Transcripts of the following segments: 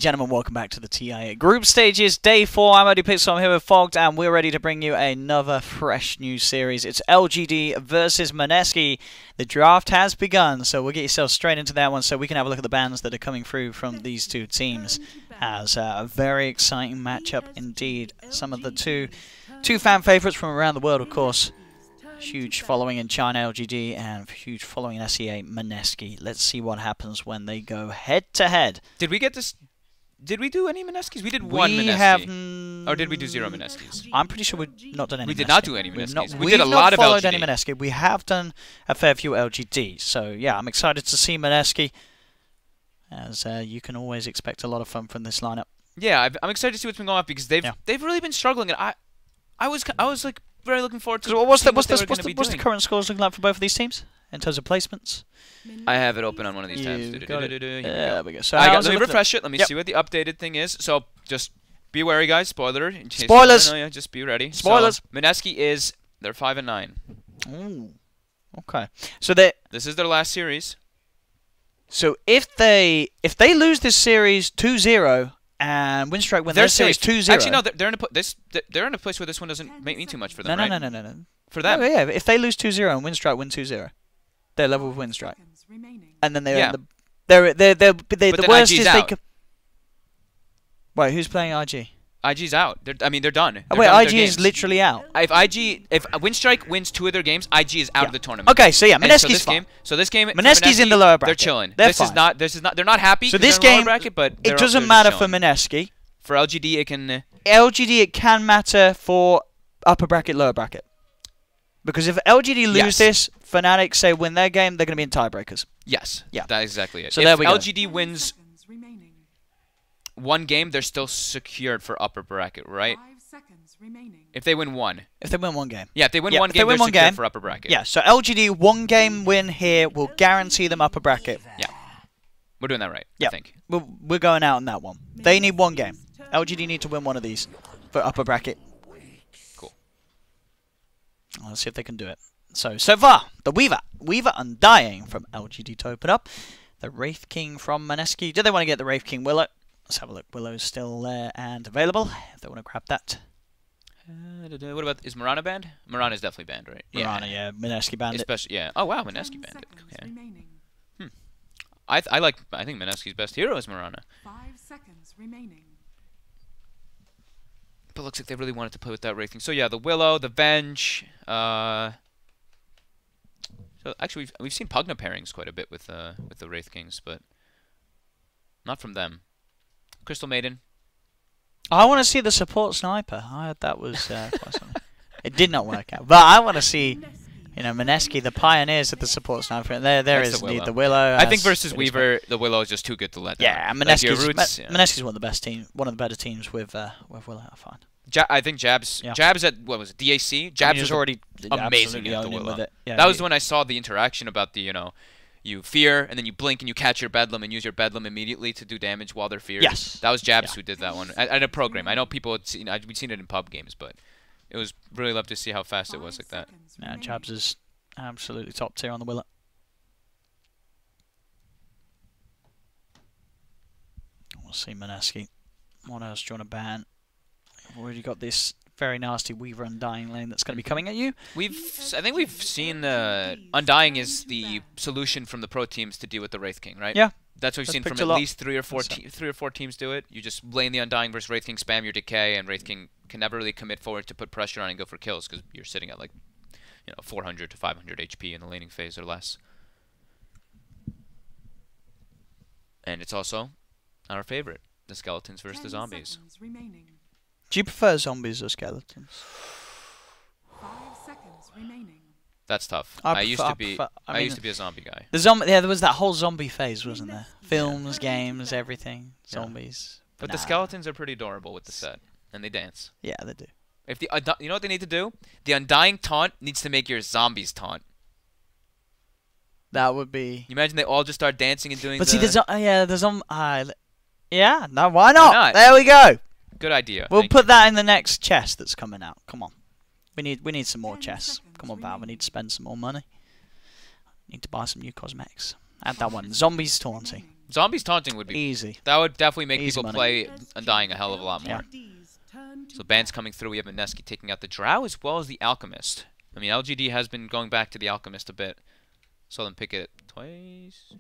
gentlemen, welcome back to the TIA Group Stages, Day 4. I'm ODPixel, I'm here with Fogged, and we're ready to bring you another fresh new series. It's LGD versus Mineski. The draft has begun, so we'll get yourself straight into that one so we can have a look at the bans that are coming through from these two teams. As a very exciting matchup indeed. Some of the two fan favourites from around the world, of course. Huge following in China, LGD, and huge following in SEA, Mineski. Let's see what happens when they go head-to-head. Did we get this? Did we do any Mineskis? We did one Mineski. Or did we do 0 Mineskis? I'm pretty sure we've not done any. We did not do any Mineskis. We did a lot of LGD. Any Mineski. We have done a fair few LGD. So, yeah, I'm excited to see Mineski. As you can always expect a lot of fun from this lineup. Yeah, I'm excited to see what's been going on because they've really been struggling, and I was like very looking forward to. What's the current scores looking like for both of these teams in terms of placements? I have it open on one of these tabs. There we go. So let me refresh it. Let me see what the updated thing is. So just be wary, guys. Spoiler. Spoilers. Yeah, just be ready. Spoilers. So, Mineski is they're 5 and 9. Ooh. Okay. So this is their last series. So if they lose this series 2-0 and Winstrike win their series 2-0. Actually, no, they're in a place where this one doesn't mean too much for them. No. For them. Oh, yeah, if they lose 2-0 and Winstrike win 2-0, they're level with Winstrike. And then they're the worst is they could. Wait, who's playing IG? IG's out. They're done. Wait, IG is literally out. If Winstrike wins 2 of their games, IG is out of the tournament. Okay, so yeah, Mineski's fine. So this game, Mineski's in the lower bracket. They're chilling. They're this fine. is not. They're not happy. So this game, bracket, but it doesn't matter for Mineski. For LGD, it can. LGD, it can matter for upper bracket, lower bracket. Because if LGD lose this, Fnatic say win their game, they're going to be in tiebreakers. Yes. Yeah. That's exactly it. So there we go. If LGD wins 1 game, they're still secured for upper bracket, right? 5 seconds remaining. If they win 1. If they win 1 game. Yeah, if they win 1 game, they're secured for upper bracket. Yeah, so LGD 1 game win here will guarantee them upper bracket. Yeah. We're doing that right, I think. We're going out on that one. They need 1 game. LGD need to win 1 of these for upper bracket. Cool. Let's see if they can do it. So far, the Weaver Undying from LGD to open up. The Wraith King from Mineski. Do they want to get the Wraith King Willow? Let's have a look. Willow's still there and available if they want to grab that. What about, is Mirana banned? Mirana is definitely banned, right? Mirana, yeah. Mineski banned it. Yeah. Oh, wow, Mineski banned it. Okay. I think Mineski's best hero is Mirana. 5 seconds remaining. But looks like they really wanted to play with that Wraith King. So yeah, the Willow, the Venge. So actually, we've seen Pugna pairings quite a bit with the Wraith Kings, but not from them. Crystal Maiden. I want to see the support sniper. I heard that was quite something. It did not work out, but I want to see, Mineski, the pioneers of the support sniper. And there is the Willow. I think versus Weaver, the Willow is just too good to let down. Yeah, Mineski's one of the best teams, one of the better teams with Willow. I find. I think Jabs at, what was it, DAC? Jabs was already amazing at the Willow. Yeah, that was when I saw the interaction about the, you fear, and then you blink and you catch your Bedlam and use your Bedlam immediately to do damage while they're feared. Yes. That was Jabs who did that one. At a pro game. I know people had seen, we'd seen it in pub games, but it was really lovely to see how fast it was like that. Yeah, Jabs is absolutely top tier on the Willow. We'll see Mineski. What else do you want to ban? We've already got this very nasty Weaver Undying lane that's going to be coming at you. I think we've seen Undying is the solution from the pro teams to deal with the Wraith King, right? Yeah. That's what we've seen from at least 3 or 4 teams do it. You just lane the Undying versus Wraith King, spam your decay, and Wraith King can never really commit forward to put pressure on and go for kills because you're sitting at 400 to 500 HP in the laning phase or less. And it's also our favorite, the skeletons versus the zombies. Do you prefer zombies or skeletons? 5 seconds remaining. That's tough. I used to be a zombie guy. There was that whole zombie phase, wasn't there? Films, games, everything, zombies. But the skeletons are pretty adorable with the set, and they dance. Yeah, they do. If you know what they need to do? The Undying taunt needs to make your zombies taunt. That would be. You imagine they all just start dancing and doing. But see, yeah, no, why not? There we go. Good idea. We'll put that in the next chest that's coming out. Come on. We need some more chests. Come on, Valve. I need to spend some more money. Need to buy some new cosmetics. Add that one. Zombies taunting. Zombies taunting would be easy. That would definitely make Easy people money. play Undying a hell of a lot more. So bans coming through. We have Mineski taking out the Drow as well as the Alchemist. I mean, LGD has been going back to the Alchemist a bit. Saw them pick it twice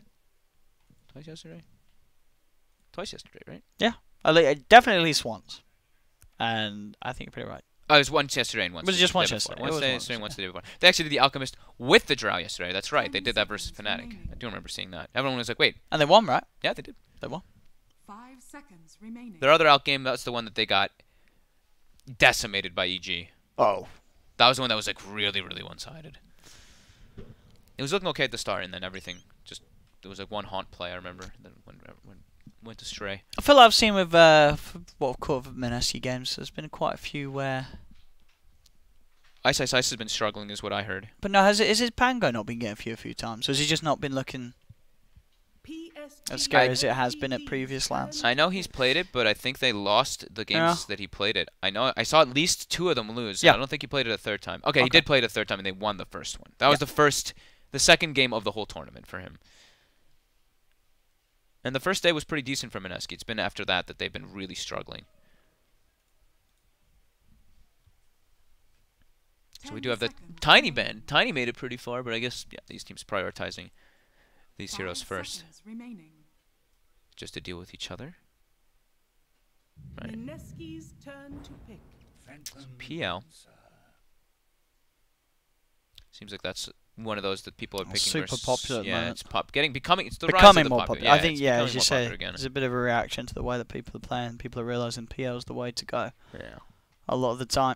yesterday. Twice yesterday, right? Yeah, definitely at least once. And I think you're pretty right. Oh, it was once yesterday and once. Was it just the once day before. yesterday? Once It was yesterday and once, once the day before. They actually did the Alchemist with the Drow yesterday. That's right. They did that versus Fnatic. I do remember seeing that. Everyone was like, wait. And they won, right? Yeah, they did. They won. 5 seconds remaining. Their other outgame, that's the one that they got decimated by EG. Oh. That was the one that was like really, really one-sided. It was looking okay at the start, and then everything just... There was like one haunt play, I remember, that went astray. I feel like I've seen with what I've caught of Mineski games, there's been quite a few where... Ice has been struggling, is what I heard. But no, has his Pango not been getting a few times? Or has he just not been looking as scary as it has been at previous lands? I know he's played it, but I think they lost the games that he played it. I saw at least 2 of them lose. Yeah. I don't think he played it a third time. Okay, he did play it a third time, and they won the first one. That was the second game of the whole tournament for him. And the first day was pretty decent for Mineski. It's been after that they've been really struggling. So we do have the Tiny ban. Tiny made it pretty far, but I guess these teams prioritizing these heroes first. Just to deal with each other. Right. Mineski's turn to pick. PL. Seems like that's one of those that people are picking. Super versus, popular at the moment. It's the rise Becoming of the more popular. popular. I think, it's as you becoming more say, popular again. there's a bit of a reaction to the way that people are playing. People are realising PL is the way to go. Yeah. A lot of the time.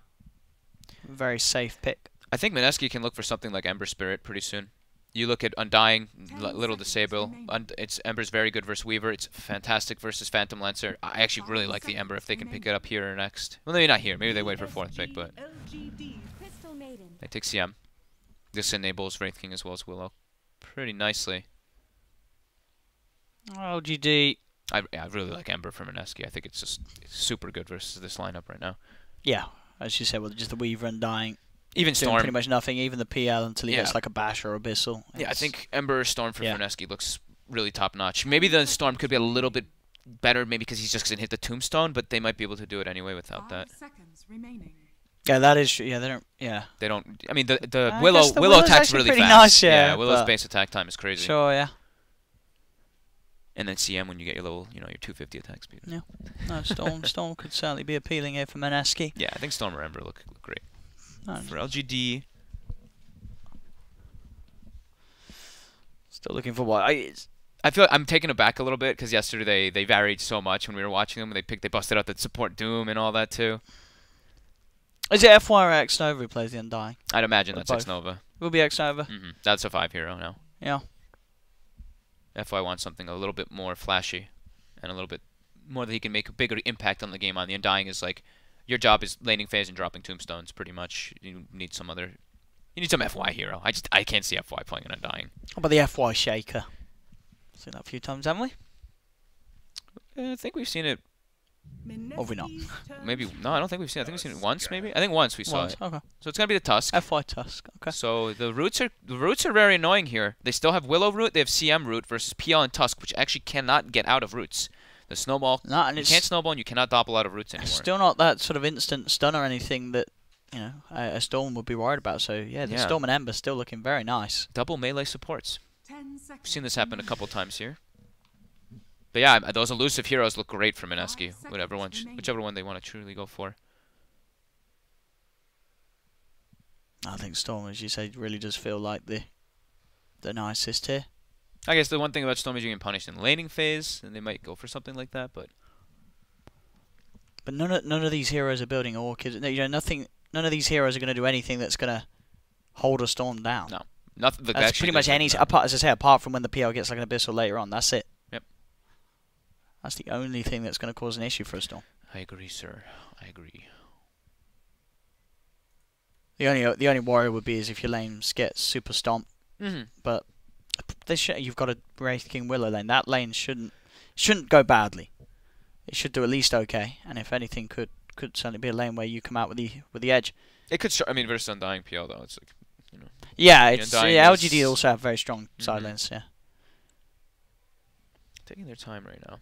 Very safe pick. I think Mineski can look for something like Ember Spirit pretty soon. You look at Undying, Little Disable. It's Ember's very good versus Weaver. It's fantastic versus Phantom Lancer. I actually really like the Ember if they can pick it up here or next. Well, maybe not here. Maybe they wait for 4th pick, but they take CM. This enables Wraith King as well as Willow pretty nicely. LGD. I really like Ember from Mineski. I think it's super good versus this lineup right now. Yeah, as you said, with just the Weaver and Dying. Even Doing Storm. pretty much nothing, even the PL until he gets like a Bash or Abyssal. Yeah, I think Ember or Storm for Mineski looks really top notch. Maybe the Storm could be a little bit better, maybe because he's just going to hit the Tombstone, but they might be able to do it anyway without that. 5 seconds remaining. Yeah, that is true. Yeah, they don't. Yeah. They don't. I mean, the I Willow guess the Willow Willow's attacks actually really pretty fast. nice, yeah, Willow's but- base attack time is crazy. Sure, yeah. And then CM when you get your little, your 250 attack speed. Yeah. No, Storm could certainly be appealing here for Mineski. Yeah, I think Storm or Ember look great. Nice. For LGD, Still looking for what? I feel I'm taken aback a little bit because yesterday they varied so much when we were watching them. They busted out the support Doom and all that too. Is it FY or X Nova who plays the Undying? I'd imagine Or that's both. X Nova. It will be X Nova. That's a 5 hero now. Yeah. FY wants something a little bit more flashy and a little bit more that he can make a bigger impact on the game. On the Undying is like your job is laning phase and dropping tombstones pretty much. You need some other. You need some FY hero. I can't see FY playing an Undying. How about the FY Shaker? Seen that a few times, haven't we? I think we've seen it. Or have we not? Maybe no, I don't think we've seen it. I think we've seen it once, maybe. I think once we saw Once, it. okay. So it's gonna be the Tusk. FY Tusk. Okay. So the roots are very annoying here. They still have Willow root. They have CM root versus PL and Tusk, which actually cannot get out of roots. The snowball. No, and you it's can't snowball, and you cannot doppel out of roots anymore. still not that sort of instant stun or anything that a Storm would be worried about. So yeah, the Storm and Ember still looking very nice. Double melee supports. 10 seconds. We've seen this happen a couple times here. But yeah, those elusive heroes look great for Mineski. Whichever one they want to truly go for. I think Storm, as you say, really does feel like the nicest here. I guess the one thing about Storm is you can punish in the laning phase, and they might go for something like that. But none of these heroes are building orchids. Nothing. None of these heroes are going to do anything that's going to hold a Storm down. No, nothing. That's pretty much any. Apart, as I say, apart from when the PL gets like an Abyssal later on, that's it. Yep. That's the only thing that's going to cause an issue for a Storm. I agree, sir. I agree. The only worry would be is if your lanes get super stomp. But you've got a Wraith King Willow lane. That lane shouldn't go badly. It should do at least okay. And if anything, could certainly be a lane where you come out with the edge. It could. I mean, versus Undying PL though, it's like Yeah, it's Undying LGD also have very strong side lanes. Yeah. Taking their time right now.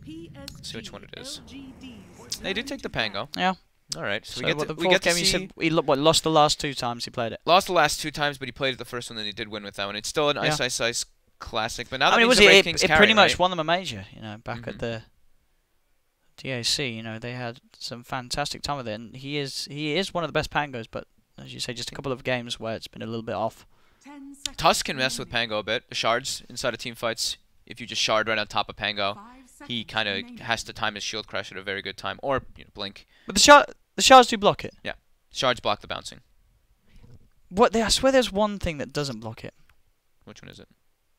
PSG. See which one it is. LGD's They did turn take the to pick. Pango. Yeah. All right, So so we get what, to, the we fourth get to game, you see. said he lost the last 2 times he played it. Lost the last 2 times, but he played it the first one, and he did win with that one. It's still an Yeah. Ice classic, but now I that mean, means was the Wraith it Kings pretty carry, much right? won them a major, you know, back at Mhm. the DAC. You know, they had some fantastic time with it, and he is one of the best Pangos, but as you say, just a couple of games where it's been a little bit off. 10 seconds Tusk can mess with remaining. Pango a bit. The shards inside of team fights. If you just shard right on top of Pango, 5 he seconds kind of remaining. has to time his shield crush at a very good time, or blink. But the shards do block it. Shards block the bouncing. I swear there's one thing that doesn't block it. Which one is it?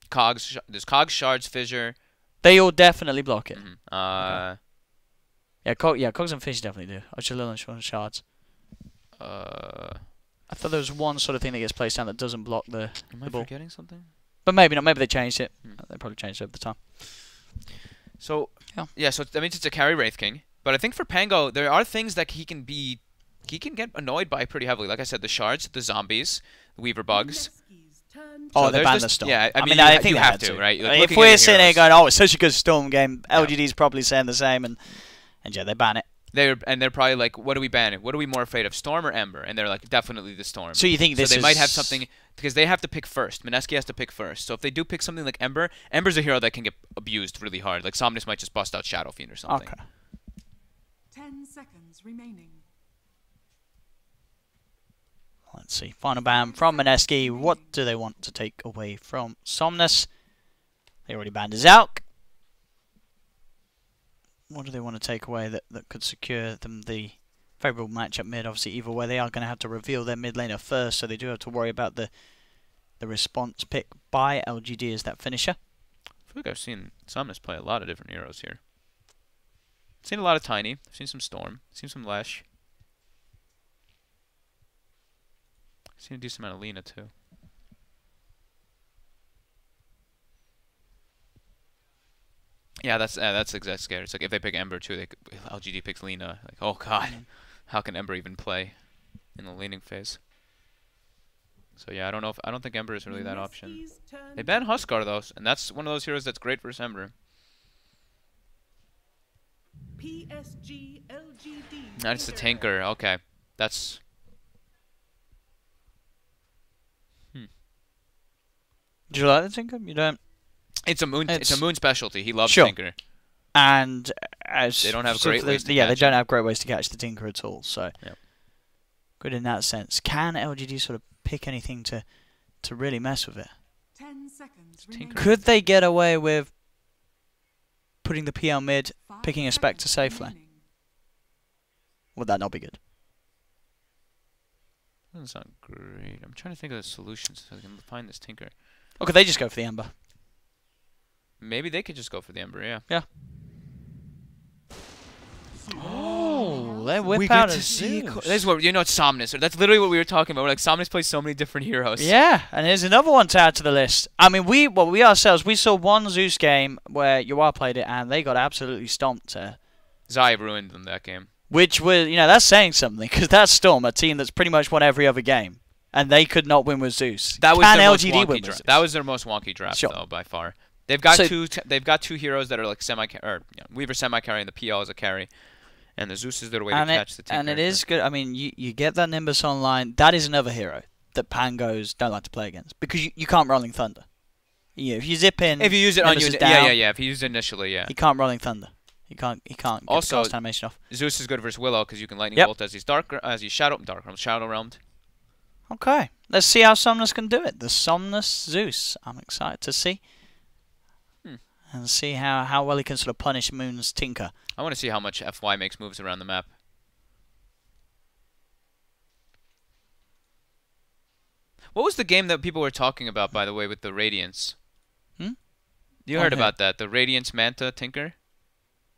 Cogs. There's Cogs, shards, fissure. They all definitely block it. Mhm. Yeah, cogs and fish definitely do. I was just a little unsure on shards. I thought there was one sort of thing that gets placed down that doesn't block the Am I ball. forgetting something? But maybe not. Maybe they changed it. Hmm. They probably changed it over the time. So Yeah. so that means it's a carry Wraith King. But I think for Pango, there are things that he can get annoyed by pretty heavily. Like I said, the shards, the zombies, the Weaver bugs. Mineski's turn to Oh, So they there's banned this- the storm. yeah, I mean, I think you they have had to, right? Like, if looking at we're the sitting there heroes. going, "Oh, it's such a good storm game," Yeah. LGD's probably saying the same, and yeah, they ban it. They're probably like, what do we ban? What are we more afraid of, Storm or Ember? And they're like, definitely the Storm. So you think So this they is might have something because they have to pick first. Mineski has to pick first. So if they do pick something like Ember, Ember's a hero that can get abused really hard. Like Somnus might just bust out Shadow Fiend or something. Okay. 10 seconds remaining. Let's see. Final ban from Mineski. What do they want to take away from Somnus? They already banned his Alk. What do they want to take away that could secure them the favourable matchup mid? Obviously, either way, they are going to have to reveal their mid laner first, so they do have to worry about the response pick by LGD as that finisher. I feel like I've seen Somnus play a lot of different heroes here. I've seen a lot of Tiny. I've seen some Storm. I've seen some Lash. I've seen a decent amount of Lina too. Yeah, that's exactly scary. It's like if they pick Ember too, LGD picks Lina. Like, oh god, how can Ember even play in the laning phase? So yeah, I don't think Ember is really that option. Mineski's turn They to ban Huskar though, and that's one of those heroes that's great versus Ember. PSG.LGD. That's the Tinker. Okay, that's Do you like the Tinker? You don't. it's a moon It's- moon specialty. He loves Sure. Tinker. And as They don't have sort great of ways to yeah, they catch don't him. have great ways to catch the Tinker at all. So Yep. good in that sense. Can LGD sort of pick anything to really mess with it? 10 seconds Tinker. remaining. Could they get away with putting the PL mid, 5 picking a Spectre seconds safe lane? remaining. Would that not be good? Doesn't sound great. I'm trying to think of the solutions so I can find this Tinker. Or could they just go for the Ember? Maybe they could just go for the Ember. Yeah. Oh, they whip We out get a to see. Zeus. This is what it's Somnus. That's literally what we were talking about. We're like Somnus plays so many different heroes. Yeah, and here's another one to add to the list. I mean, we ourselves, we saw one Zeus game where Yuar played it and they got absolutely stomped. Zai ruined them that game. Which was, that's saying something, because that's Storm, a team that's pretty much won every other game, and they could not win with Zeus. That was Can their most LGD wonky win with draft. Zeus? That was their most wonky draft, Sure. though, by far. They've got So- they've got two heroes that are like Weaver semi carry and the PL is a carry, and the Zeus is their way to catch the Tinker. And it is good. I mean, you get that Nimbus online. That is another hero that Pangos don't like to play against, because you can't Rolling Thunder. Yeah, if you zip in, If you use it on Nimbus you, is yeah. down, If you use it initially, yeah. you can't Rolling Thunder. He can't get Also- the cast animation off. Zeus is good versus Willow because you can lightning Yep. bolt as he's shadow realmed. Okay, let's see how Somnus can do it. The Somnus Zeus. I'm excited to see. And see how well he can sort of punish Moon's Tinker. I want to see how much FY makes moves around the map. What was the game that people were talking about, by the way, with the Radiance? Hmm? You On heard here. about that? The Radiance Manta Tinker?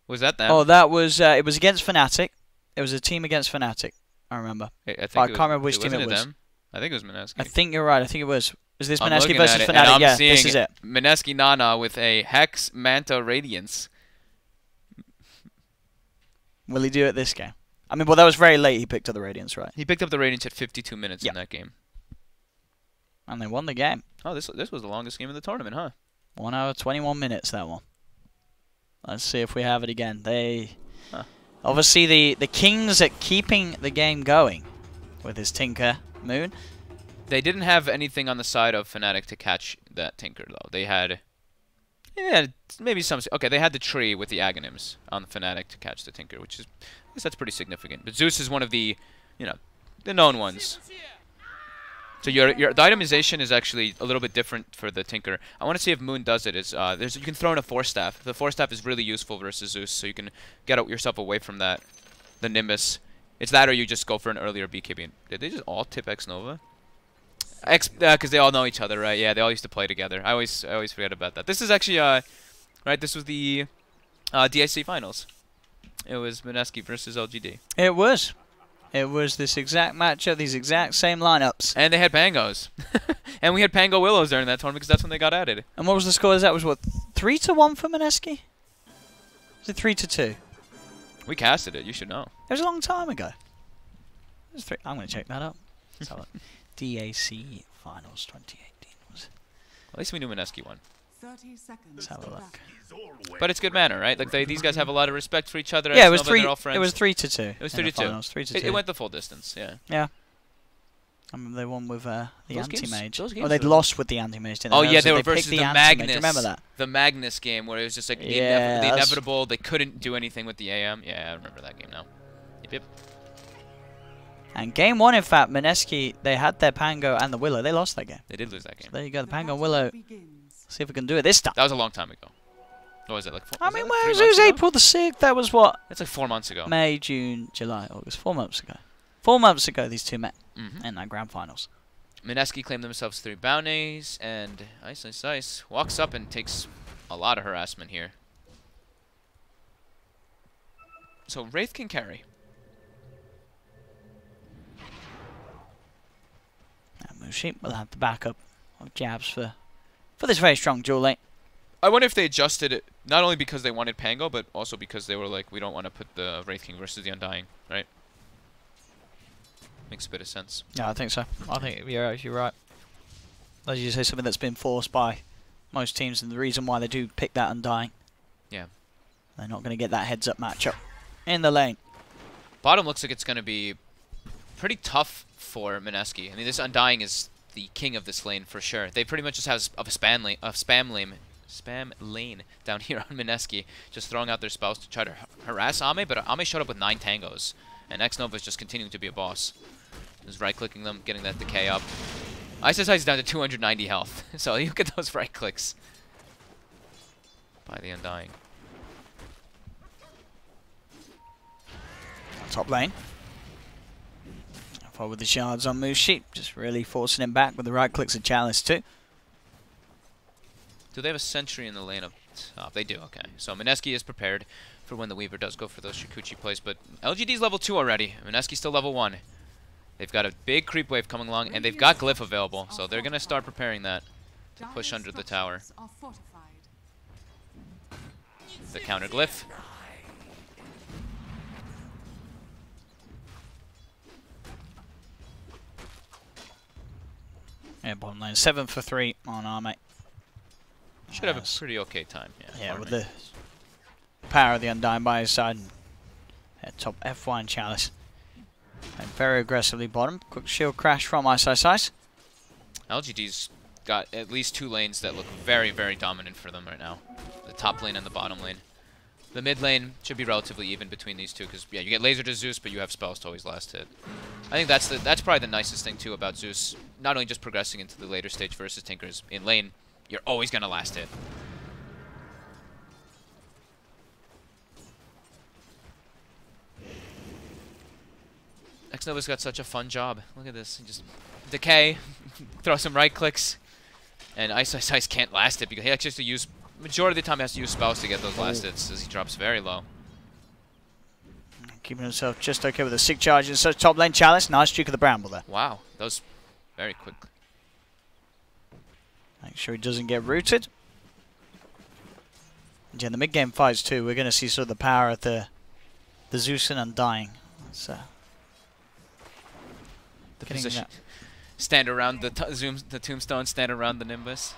Was that them? Oh, that was it was against Fnatic. It was a team against Fnatic. I remember. I think I it can't was- remember which team wasn't it was. Them? I think it was Mineski. I think you're right. I think it was. Is this I'm Mineski looking versus at it, Fnatic? and I'm Yeah, seeing this is it. Mineski Nana with a Hex Manta Radiance. Will he do it this game? I mean, well, that was very late. He picked up the Radiance, right? He picked up the Radiance at 52 minutes Yeah. in that game. And they won the game. Oh, this was the longest game of the tournament, huh? 1 hour, 21 minutes, that one. Let's see if we have it again. They... Obviously, the kings at keeping the game going with his Tinker Moon. They didn't have anything on the side of Fnatic to catch that Tinker, though. They had... Yeah, maybe some... Okay, they had the tree with the Aghanims on the Fnatic to catch the Tinker, which is... I guess that's pretty significant. But Zeus is one of the, you know, the known ones. So the itemization is actually a little bit different for the Tinker. I want to see if Moon does it. You can throw in a Force Staff. The Force Staff is really useful versus Zeus, so you can get yourself away from that. The Nimbus. It's that or you just go for an earlier BKB. Did they just all tip X Nova? Because they all know each other, right? Yeah, they all used to play together. I always forget about that. This is actually, right, this was the DIC finals. It was Mineski versus LGD. It was. It was this exact matchup, these exact same lineups. And they had Pangos. And we had Pango Willows during that tournament because that's when they got added. And what was the score? That was what, 3-1 for Mineski? Was it 3-2? We casted it. You should know. It was a long time ago. It was 3. I'm going to check that up. Let's have a look. DAC Finals 2018 was. At least we knew Mineski won. 30 seconds. Let's have a look. But it's good manner, right? Like these guys have a lot of respect for each other. Yeah, it was Nova, 3. they're all friends. It was 3-2. It was in the 3-2. finals, 3-2. It went the full distance. Yeah. Yeah. I remember they won with the Those anti-mage. those Oh, games they'd were- lost with the anti-mage, didn't they? Oh That yeah, was they it. were picked versus the anti-mage. Magnus. Remember that? The Magnus game where it was just like the Yeah, that's- inevitable. They couldn't do anything with the AM. Yeah, I remember that game now. Yep. And game 1, in fact, Mineski, they had their Pango and the Willow. They lost that game. They did lose that game. So there you go, the The Pango and battle Willow. begins. See if we can do it this time. That was a long time ago. What was it like? I mean, it where 3 was months ago? April the 6th? That was what? That's like 4 months ago. May, June, July, August. 4 months ago. 4 months ago, these two met Mhm. in that grand finals. Mineski claimed themselves 3 bounties, and Ice walks up and takes a lot of harassment here. So Wraith can carry. And Mushi will have the backup of jabs for this very strong dual lane. I wonder if they adjusted it, not only because they wanted Pango, but also because they were like, we don't want to put the Wraith King versus the Undying, right? Makes a bit of sense. Yeah, I think so. I think you're right. As you say, something that's been forced by most teams, and the reason why they do pick that Undying. Yeah. They're not going to get that heads-up matchup in the lane. Bottom looks like it's going to be pretty tough for Mineski. I mean, this Undying is the king of this lane for sure. They pretty much just have a spam lane down here on Mineski, just throwing out their spells to try to harass Ame, but Ame showed up with 9 tangos, and X Nova is just continuing to be a boss. Just right-clicking them, getting that decay up. Ice is down to 290 health, so you get those right clicks by the Undying. Top lane. Forward with the shards on Mushi, just really forcing him back with the right clicks of Chalice too. Do they have a sentry in the lane up top? They do, okay. So Mineski is prepared for when the Weaver does go for those Shikuchi plays, but LGD's level 2 already. Mineski's still level 1. They've got a big creep wave coming along, and they've got Glyph available, so they're going to start preparing that to push under the tower. Structures are fortified. The counter Glyph. Yeah, bottom lane 7 for 3 on Armate. Should have a pretty okay time. Yeah, Army. with the power of the Undying by his side. And top F1 Chalice. And very aggressively bottom. Quick shield crash from Ice. LGD's got at least 2 lanes that look very, very dominant for them right now. The top lane and the bottom lane. The mid lane should be relatively even between these two, because yeah, you get laser to Zeus, but you have spells to always last hit. I think that's probably the nicest thing too about Zeus. Not only just progressing into the later stage versus Tinkers in lane, you're always gonna last hit. X Nova's got such a fun job. Look at this. He just decay, throw some right clicks, and Ice can't last it because he actually has to use majority of the time he has to use spells to get those last hits as he drops very low. Keeping himself just okay with the sick charge. So top lane Chalice. Nice streak of the Bramble there. Wow, that was very quick. Make sure he doesn't get rooted. And yeah, in the mid game fights too, we're going to see sort of the power of the Zeus and Undying. So The getting position. that. Stand around the tombstone, stand around the Nimbus.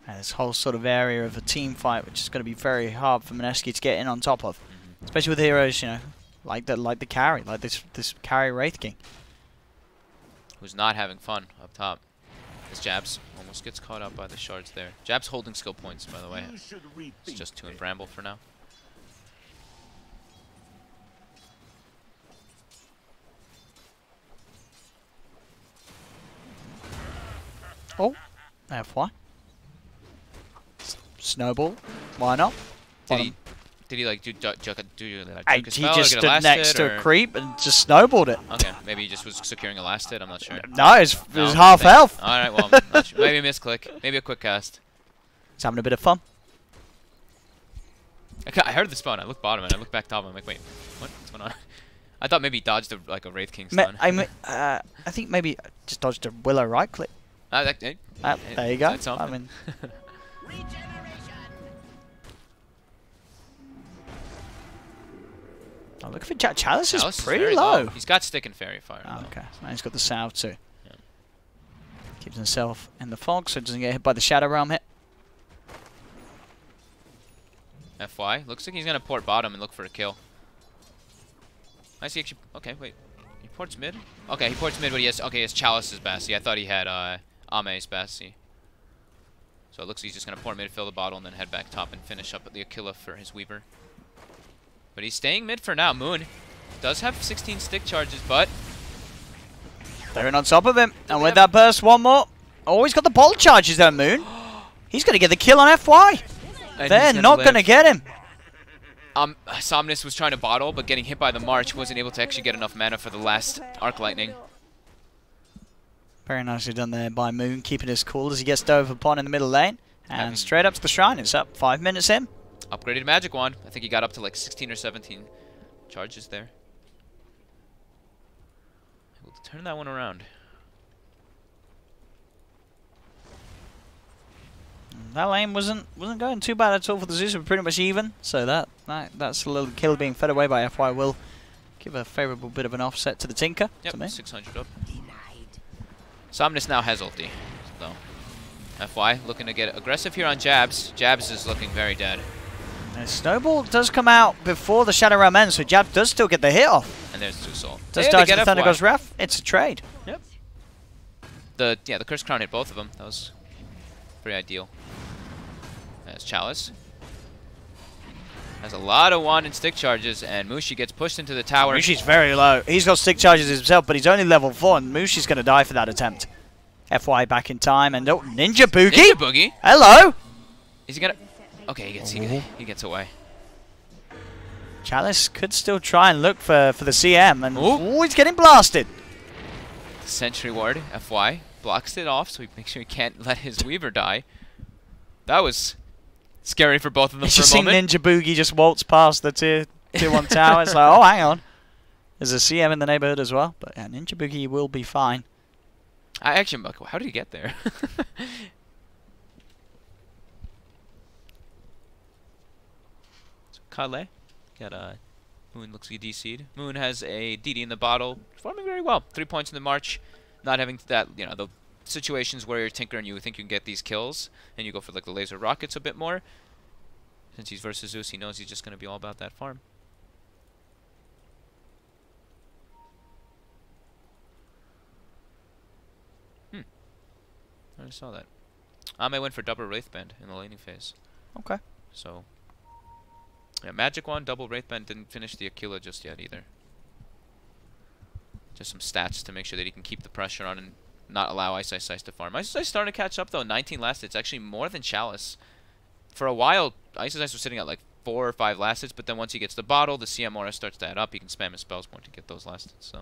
And this whole sort of area of a team fight, which is going to be very hard for Mineski to get in on top of, especially with heroes, you know, like the carry, like this carry Wraith King, who's not having fun up top. This Jabs almost gets caught up by the shards there. Jabs holding skill points, by the way. It's just 2 in Bramble for now. Oh, FY. Snowball. Why not? Did he like do a He spell just or get stood a last next hit, to or? a creep and just snowballed it. Okay, maybe he just was securing a last hit. I'm not sure. No, it No? was half Okay. health. All right, well, not sure. Maybe a misclick. Maybe a quick cast. He's having a bit of fun. I heard the spawn. I looked bottom and I looked back top. I'm like, wait, what's going on? I thought maybe he dodged like a Wraith King stun. I think maybe just dodged a Willow right click. Hey, There you go. that's something. I mean, oh, look at Chalice. Chalice is pretty very low. He's got Stick and Fairy Fire. Oh, though. okay, so now he's got the salve too. Yeah. Keeps himself in the fog so he doesn't get hit by the Shadow Realm hit. FY. Looks like he's going to port bottom and look for a kill. I see actually. Okay, wait. He ports mid? Okay, he ports mid, but he has Chalice's Bassi. I thought he had Ame's Bassi. So it looks like he's just going to port mid, fill the bottle, and then head back top and finish up at the Aquila for his Weaver. But he's staying mid for now. Moon does have 16 stick charges, but They're in on top of him. And with that burst, one more. Oh, he's got the bolt charges there, Moon. He's going to get the kill on FY. They're not going to get him. Somnus was trying to bottle, but getting hit by the March wasn't able to actually get enough mana for the last Arc Lightning. Very nicely done there by Moon, keeping his cool as he gets dove upon in the middle lane. And straight up to the shrine. It's up 5 minutes in. Upgraded Magic Wand. I think he got up to like 16 or 17 charges there. Able to turn that one around. That lane wasn't going too bad at all for the Zeus. We're pretty much even. So that's a little kill being fed away by FY will give a favourable bit of an offset to the Tinker. Yep, to me. 600 up. Somnus now has ulti. So FY looking to get aggressive here on Jabs. Jabs is looking very dead. And Snowball does come out before the Shadow Realm ends, so Jab does still get the hit off. And there's two soul. Does Yeah, dodge they the get Thunder FY. God's Wrath. It's a trade. Yep. The Curse Crown hit both of them. That was pretty ideal. That's Chalice. Has a lot of wand and stick charges, and Mushi gets pushed into the tower. Mushi's very low. He's got stick charges himself, but he's only level 4, and Mushi's going to die for that attempt. FY back in time, and oh, Ninja Boogie. Ninja Boogie. Hello. Is he gonna? Okay, he gets away. Chalice could still try and look for the CM, and Ooh. he's getting blasted. Sentry Ward. FY blocks it off, so he makes sure he can't let his Weaver die. That was scary for both of them It's for just a seeing moment. Ninja Boogie just waltz past the tier 1 tower. It's like, oh, hang on. There's a CM in the neighborhood as well, but yeah, Ninja Boogie will be fine. I actually, how did he get there? So Kale got Moon looks like DC'd. Moon has a DD in the bottle, performing very well. 3 points in the March, not having that, the situations where you're Tinker and you think you can get these kills, and you go for like the laser rockets a bit more. Since he's versus Zeus, he knows he's just going to be all about that farm. I just saw that. Ame went for double Wraithband in the laning phase. Okay. So, yeah, Magic Wand, double Wraithband, didn't finish the Aquila just yet either. Just some stats to make sure that he can keep the pressure on and not allow Ice to farm. Ice starting to catch up though, 19 last hits, actually more than Chalice. For a while, Ice was sitting at like 4 or 5 last hits, but then once he gets the bottle, the CM aura starts to add up, he can spam his spells more to get those last hits, so.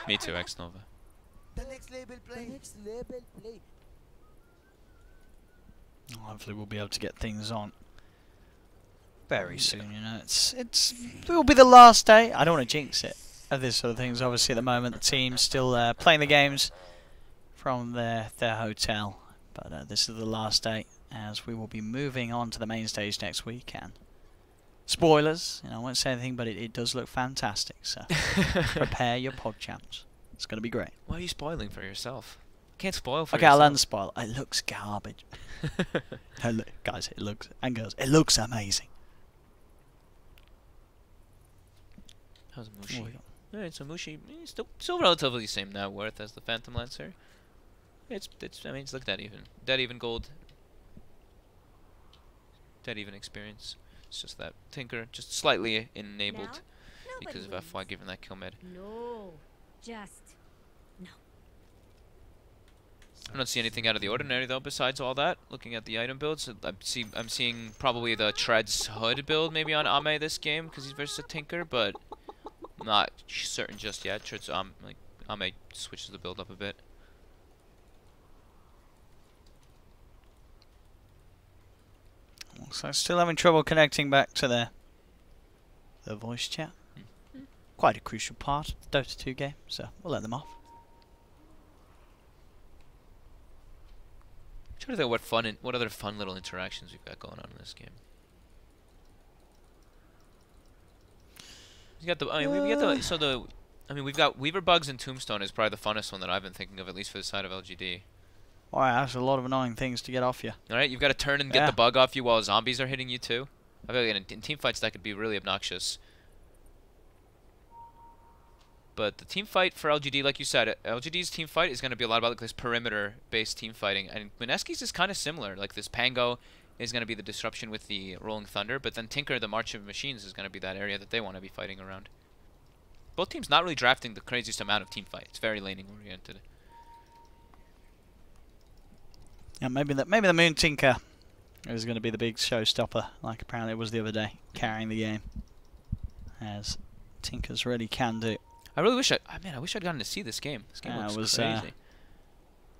Me too, X-Nova. The next label play. The next label play. Hopefully we'll be able to get things on very soon, it will be the last day. I don't want to jinx it of this sort of things. Obviously at the moment the team's still playing the games from their hotel, but this is the last day as we will be moving on to the main stage next week. And spoilers, I won't say anything, but it does look fantastic, so prepare your pod champs. It's going to be great. Why are you spoiling for yourself? Can't spoil for Okay, I'll yourself. unspoil. It looks garbage. Guys, it looks, and girls, it looks amazing. How's Oh, Mushi? yeah. Alright, so Mushi still relatively same net worth as the Phantom Lancer. It's I mean, it's look dead even gold, dead even experience. It's just that Tinker just slightly enabled because of FY giving that kill mid. No, just no. I don't see anything out of the ordinary though. Besides all that, looking at the item builds, I'm seeing probably the Treads Hood build maybe on Ame this game because he's versus a Tinker, but I'm not certain just yet. Treads like Ame switches the build up a bit. So still having trouble connecting back to the voice chat. Quite a crucial part of the Dota 2 game, so we'll let them off. I'm trying to think what other fun little interactions we've got going on in this game. We got the we've got Weaver Bugs and Tombstone is probably the funnest one that I've been thinking of, at least for the side of LGD. Alright, that's a lot of annoying things to get off you. Alright, you've got to turn and get the bug off you while zombies are hitting you too. I feel like in team fights that could be really obnoxious. But the team fight for LGD, like you said, LGD's team fight is going to be a lot about like this perimeter-based team fighting. And Mineski's is kind of similar. Like this Pango is going to be the disruption with the Rolling Thunder, but then Tinker, the March of Machines, is going to be that area that they want to be fighting around. Both teams not really drafting the craziest amount of team fight. It's very laning-oriented. Yeah, maybe the Moon Tinker is going to be the big showstopper, like apparently it was the other day, carrying the game, as Tinkers really can do. I really wish I wish I'd gotten to see this game. This game looks crazy.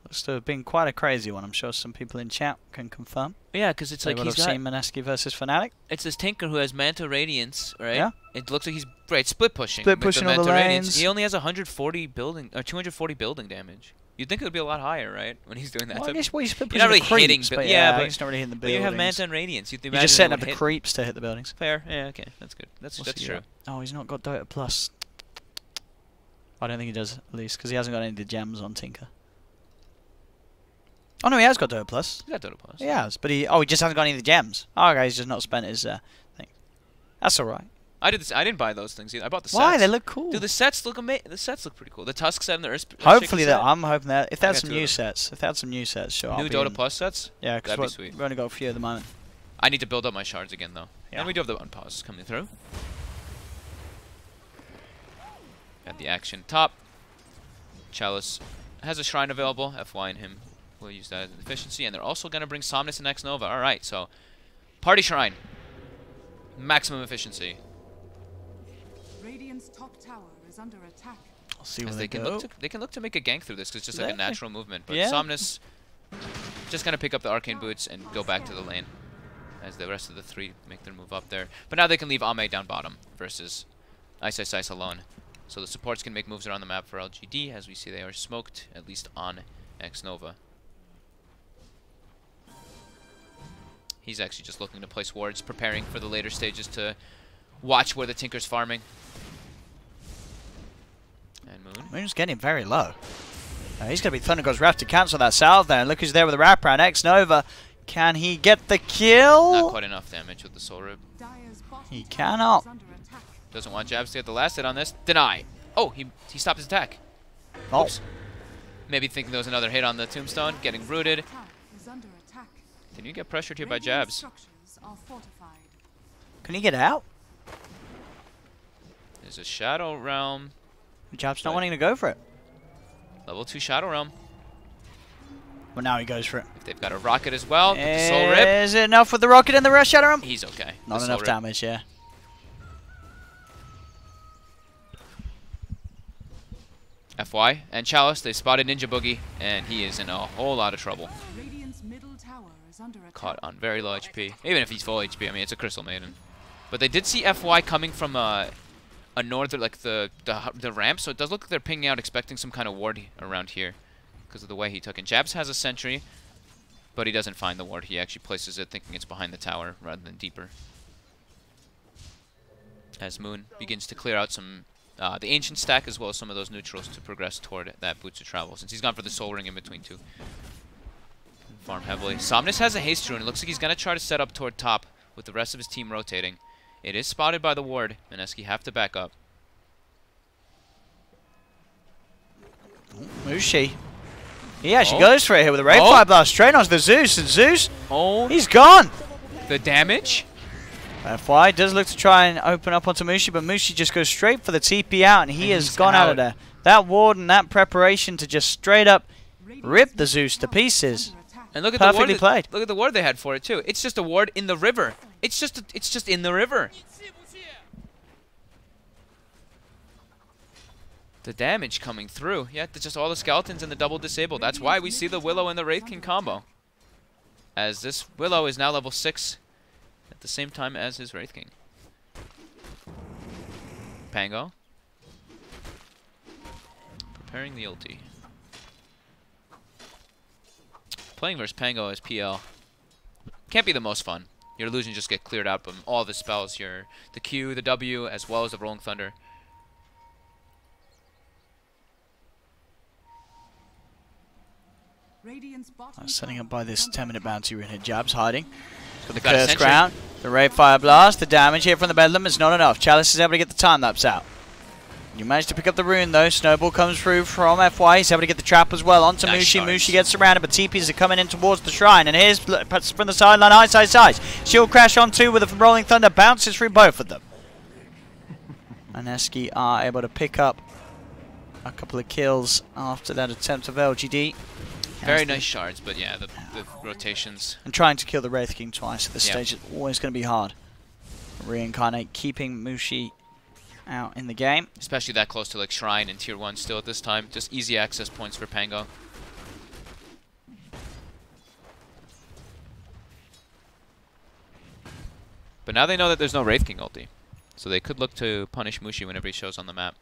Looks to have been quite a crazy one. I'm sure some people in chat can confirm. Yeah, because it's They like would he's have got seen Mineski versus Fnatic. it's this Tinker who has Manta Radiance, right? Yeah. It looks like he's split pushing. Split with pushing the all the Manta Radiance. lanes. He only has 140 building or 240 building damage. You'd think it would be a lot higher, right? When he's doing that. Well, I type guess of- well, you split You're not pushing really the hitting, creeps, but but yeah, he's not really hitting the but buildings. you have Manta and Radiance. You're You're just setting up the creeps to hit the buildings. Fair, yeah, okay, that's good. That's What's he true. got? Oh, he's not got Dota Plus. I don't think he does, at least, because he hasn't got any of the gems on Tinker. Oh no, he has got Dota Plus. He's got Dota Plus. He has, but he just hasn't got any of the gems. Oh, okay, he's just not spent his thing. That's all right. I didn't buy those things either. I bought the sets. Why? They look cool. Dude, the sets look amazing. The sets look pretty cool. The Tusk set and the Earth. Hopefully, set. I'm hoping that if they I had got some two of new them. sets, sure. I'll New be Dota in. Plus sets. Yeah, That'd be because sweet. we've only got a few at the moment. I need to build up my shards again though. Yeah. And we do have the unpause coming through. Got the action top. Chalice has a shrine available. FY and him will use that as an efficiency, and they're also going to bring Somnus and X Nova. All right, so party shrine, maximum efficiency. Radiant's top tower is under attack. I'll see where As they they go. can look to make a gank through this because it's just like a Exactly. natural movement. But Yeah. Somnus just going to pick up the arcane boots and go back to the lane as the rest of the three make their move up there. But now they can leave Ame down bottom versus Ice alone. So the supports can make moves around the map for LGD. As we see, they are smoked, at least on X Nova. He's actually just looking to place wards, preparing for the later stages to watch where the Tinker's farming. And Moon. Moon's getting very low. He's going to be Thunder God's Wrath to cancel that salve there. And look who's there with the wraparound. X Nova. Can he get the kill? Not quite enough damage with the Soul Rib. Dire's bottom He tower cannot. is under attack. Doesn't want Jabs to get the last hit on this. Deny. Oh, he stopped his attack. Oh. Oops. Maybe thinking there was another hit on the Tombstone. Getting rooted. Tower is under attack. Can you get pressured here by Radiant Jabs? structures are fortified. Can he get out? There's a Shadow Realm. Jab's not Right. wanting to go for it. Level 2 Shadow Realm. But now he goes for it. If they've got a rocket as well, get the Soul Rip. Is it enough with the rocket and the rush Shadow Realm? He's okay. Not The enough Soul Rip. damage, yeah. FY and Chalice, they spotted Ninja Boogie, and he is in a whole lot of trouble. Radiant's middle tower is under attack. Caught on very low HP. Even if he's full HP, I mean, it's a Crystal Maiden. But they did see FY coming from a northern, like the ramp, so it does look like they're pinging out, expecting some kind of ward around here because of the way he took it. Jabs has a sentry, but he doesn't find the ward. He actually places it thinking it's behind the tower rather than deeper. As Moon begins to clear out some the Ancient stack as well as some of those neutrals to progress toward that Boots of Travel, since he's gone for the Soul Ring in between two. Farm heavily. Somnus has a haste rune. It looks like he's going to try to set up toward top with the rest of his team rotating. It is spotted by the ward. Mineski have to back up. Mushi. He actually goes for it here with a Raid Fire Blast straight onto the Zeus, and Zeus, he's gone! The damage? FY does look to try and open up onto Mushi, but Mushi just goes straight for the TP out, and he has gone out of there. That ward and that preparation to just straight up rip the Zeus to pieces. And look at Perfectly the ward. played. Look at the ward they had for it too. It's just a ward in the river. It's just in the river. The damage coming through. Yeah, it's just all the skeletons and the double disable. That's why we see the Willow and the Wraith King combo. As this Willow is now level 6 at the same time as his Wraith King. Pango. Preparing the ulti. Playing versus Pango as PL can't be the most fun. Your illusions just get cleared out from all the spells. The Q, the W, as well as the Rolling Thunder. Setting up by this 10-minute bounty rune here. Jabs hiding. Got the Got Curse Ascension. Crown. The Raid Fire Blast. The damage here from the Bedlam is not enough. Chalice is able to get the time lapse out. You manage to pick up the rune though. Snowball comes through from FY. He's able to get the trap as well onto Nice Mushi. shards. Mushi gets surrounded, but TPs are coming in towards the shrine. And here's from the sideline, ice. Shield crash on two with a Rolling Thunder. Bounces through both of them. Mineski are able to pick up a couple of kills after that attempt of LGD. Very nice shards, but yeah, the rotations. And trying to kill the Wraith King twice at this Yeah. stage is always going to be hard. Reincarnate keeping Mushi out in the game. Especially that close to like Shrine and Tier 1 still at this time. Just easy access points for Pango. But now they know that there's no Wraith King ulti. So they could look to punish Mushi whenever he shows on the map.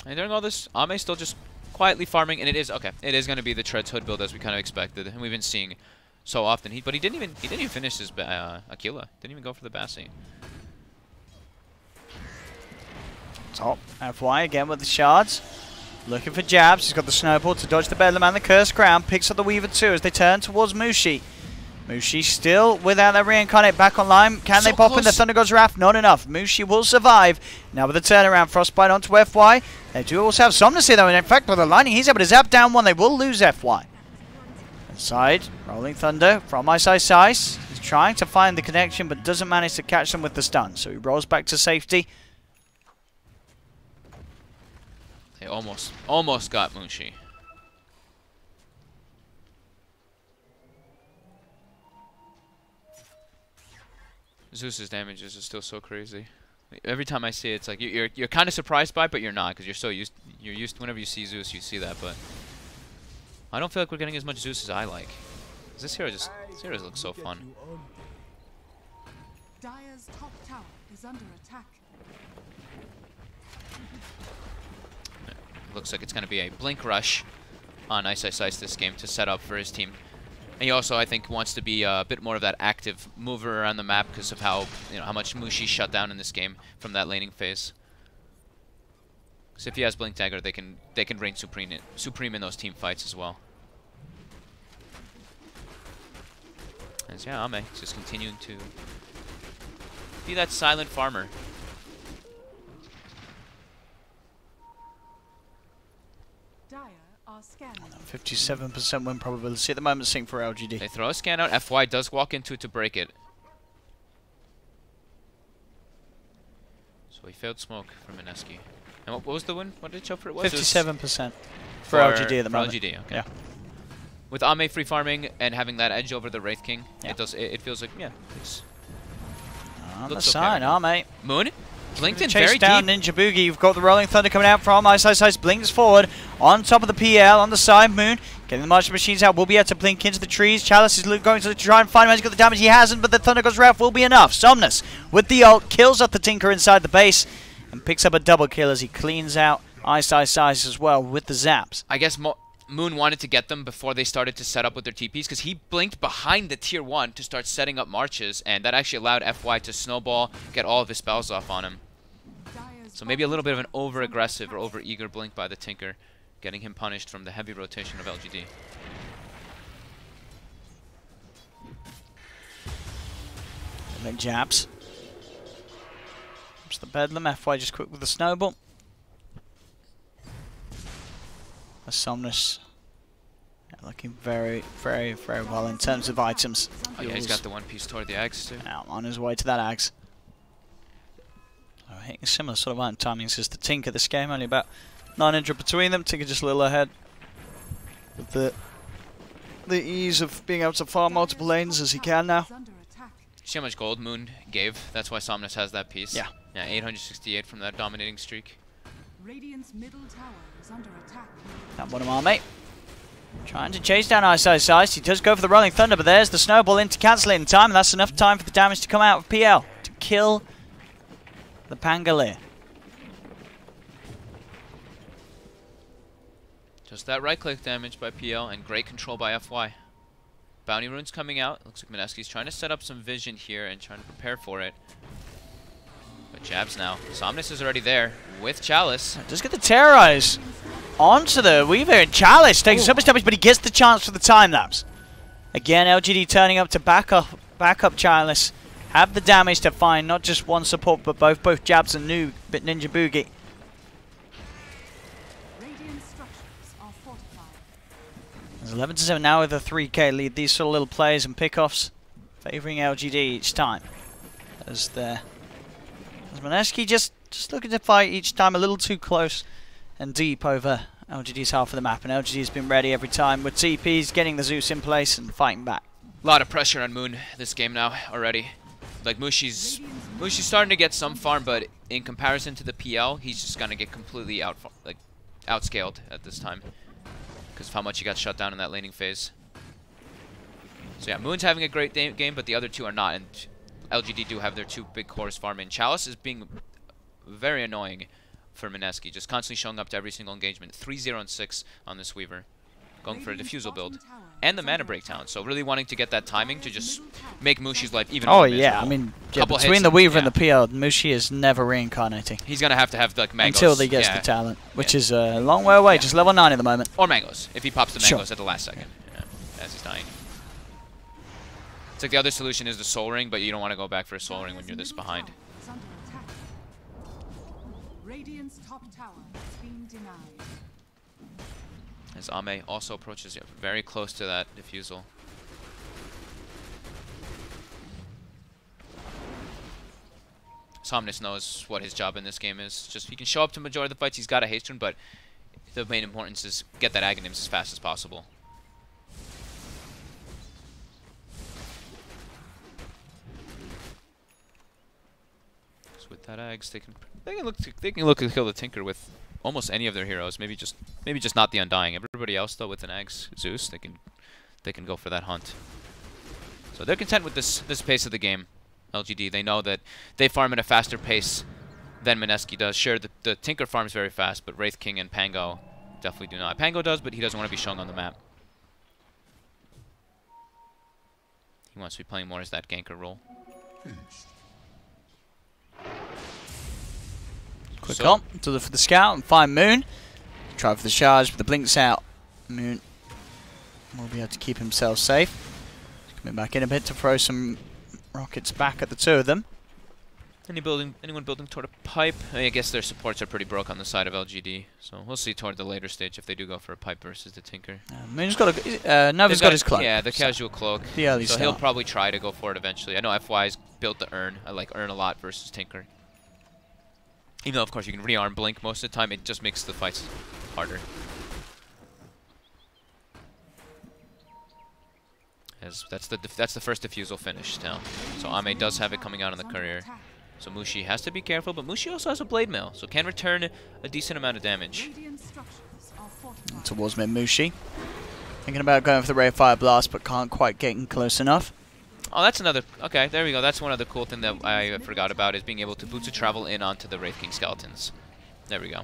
And during all this, Ame still just quietly farming, and it is going to be the Treads Hood build as we kind of expected, and we've been seeing so often. But he didn't even finish his Aquila. Didn't even go for the Bassi. Top FY again with the shards. Looking for jabs. He's got the snowball to dodge the Bedlam and the Curse Crown. Picks up the Weaver too as they turn towards Mushi. Mushi still without that reincarnate back online. Can they pop in the Thunder God's Wrath? Not enough. Mushi will survive. Now with the turnaround, Frostbite onto FY. They do also have Somnus here though. And in fact, with the lightning, he's able to zap down one. They will lose FY. Inside, Rolling Thunder from Ice. He's trying to find the connection, but doesn't manage to catch them with the stun. So he rolls back to safety. They almost got Mushi. Zeus's damages are still so crazy. Every time I see it, it's like you're kind of surprised by it, but you're not because you're used. Whenever you see Zeus, you see that. But I don't feel like we're getting as much Zeus as I like. This hero looks so fun. Dire's top tower is under attack. Looks like it's going to be a blink rush on Ice this game to set up for his team. And he also, I think, wants to be a bit more of that active mover around the map because of how much Mushi shut down in this game from that laning phase. Because if he has Blink Dagger, they can reign supreme in those team fights as well. And yeah, Ame just continuing to be that silent farmer. Dire are scanning. 57% win probability at the moment, sync for LGD. They throw a scan out. FY does walk into it to break it. So he failed smoke from Mineski. And what was the win? What did it show for it was? 57% for LGD at the moment. For LGD, okay. Yeah. With Ame free farming and having that edge over the Wraith King, Yeah. it feels like, yeah, it's... On the looks okay. side, mate. Moon? Blinked in Chase very down deep. Ninja Boogie. You've got the Rolling Thunder coming out from Ice. Blinks forward on top of the PL on the side. Moon getting the Martian Machines out. Will be able to blink into the trees. Chalice is going to try and find him. He's got the damage. He hasn't, but the Thunder God's Wrath will be enough. Somnus with the ult kills up the Tinker inside the base and picks up a double kill as he cleans out Ice as well with the zaps. I guess Moon wanted to get them before they started to set up with their TPs, because he blinked behind the tier 1 to start setting up marches, and that actually allowed FY to snowball, get all of his spells off on him. So maybe a little bit of an over-aggressive or over-eager blink by the Tinker, getting him punished from the heavy rotation of LGD. And then jabs. It's the Bedlam. FY just quick with the snowball. Somnus looking very, very, very well in terms of items. Oh yeah, he's got the one piece toward the Axe too. Now on his way to that Axe. So hitting similar sort of timings as the Tinker this game, only about 900 between them. Tinker just a little ahead. With the ease of being able to farm multiple lanes as he can now. See how much gold Moon gave? That's why Somnus has that piece. Yeah. Yeah, 868 from that dominating streak. Radiant's middle tower is under attack. That bottom army. Trying to chase down Ice. He does go for the Rolling Thunder, but there's the snowball in to cancel it in time, and that's enough time for the damage to come out of PL to kill the Pangolier. Just that right-click damage by PL, and great control by FY. Bounty runes coming out. Looks like Mineski's trying to set up some vision here and trying to prepare for it. But jabs now. Somnus is already there with Chalice. Does get the Terrorize onto the Weaver, and Chalice taking so much damage, but he gets the chance for the time lapse. Again, LGD turning up to back up Chalice. Have the damage to find not just one support, but both jabs and Ninja Boogie. Radiant structures are fortified. There's 11-7 now with a 3k lead. These sort of little plays and pickoffs favouring LGD each time. As Mineski just looking to fight each time a little too close and deep over LGD's half of the map, and LGD's been ready every time with TPs, getting the Zeus in place and fighting back. A lot of pressure on Moon this game now already. Like Mushi's starting to get some farm, but in comparison to the PL, he's just gonna get completely outscaled at this time because of how much he got shut down in that laning phase. So yeah, Moon's having a great game, but the other two are not, and LGD do have their two big cores farming. Chalice is being very annoying for Mineski, just constantly showing up to every single engagement. 3-0 and 6 on this Weaver, going for a diffusal build and the mana breakdown. So really wanting to get that timing to just make Mushi's life even more miserable. I mean, between the Weaver and the PL, Mushi is never reincarnating. He's gonna have like mangoes until he gets the talent, which is a long way away. Just level 9 at the moment. Or mangoes if he pops the mangoes at the last second, as he's dying. It's like the other solution is the Soul Ring, but you don't want to go back for a Soul Ring when you're this behind. Radiant's top tower is being denied. As Ame also approaches very close to that diffusal. Somnus knows what his job in this game is. Just he can show up to majority of the fights. He's got a haste rune, but the main importance is get that Aghanims as fast as possible. With that Ags, they can look to kill the Tinker with almost any of their heroes. Maybe just not the Undying. Everybody else though with an Ags Zeus, they can go for that hunt. So they're content with this pace of the game. LGD, they know that they farm at a faster pace than Mineski does. Sure, the Tinker farms very fast, but Wraith King and Pango definitely do not. Pango does, but he doesn't want to be shown on the map. He wants to be playing more as that ganker role. Quick on to look for the scout and find Moon. Try for the charge, but the blink's out. Moon will be able to keep himself safe. He's coming back in a bit to throw some rockets back at the two of them. Anyone building toward a pipe? I guess their supports are pretty broke on the side of LGD, so we'll see toward the later stage if they do go for a pipe versus the Tinker. Moon's got Nova's got his cloak. Yeah, the casual cloak. The early so start. He'll probably try to go for it eventually. I know FY's built the Urn. I like Urn a lot versus Tinker. Even though, of course, you can rearm Blink most of the time, it just makes the fights harder. As that's the first diffusal finished now. So Ame does have it coming out on the courier. So Mushi has to be careful, but Mushi also has a Blade Mail, so can return a decent amount of damage. Towards mid Mushi. Thinking about going for the Ray of Fire Blast, but can't quite get in close enough. Oh, that's another... Okay, there we go. That's one other cool thing that I forgot about, is being able to Boots of Travel in onto the Wraith King skeletons. There we go.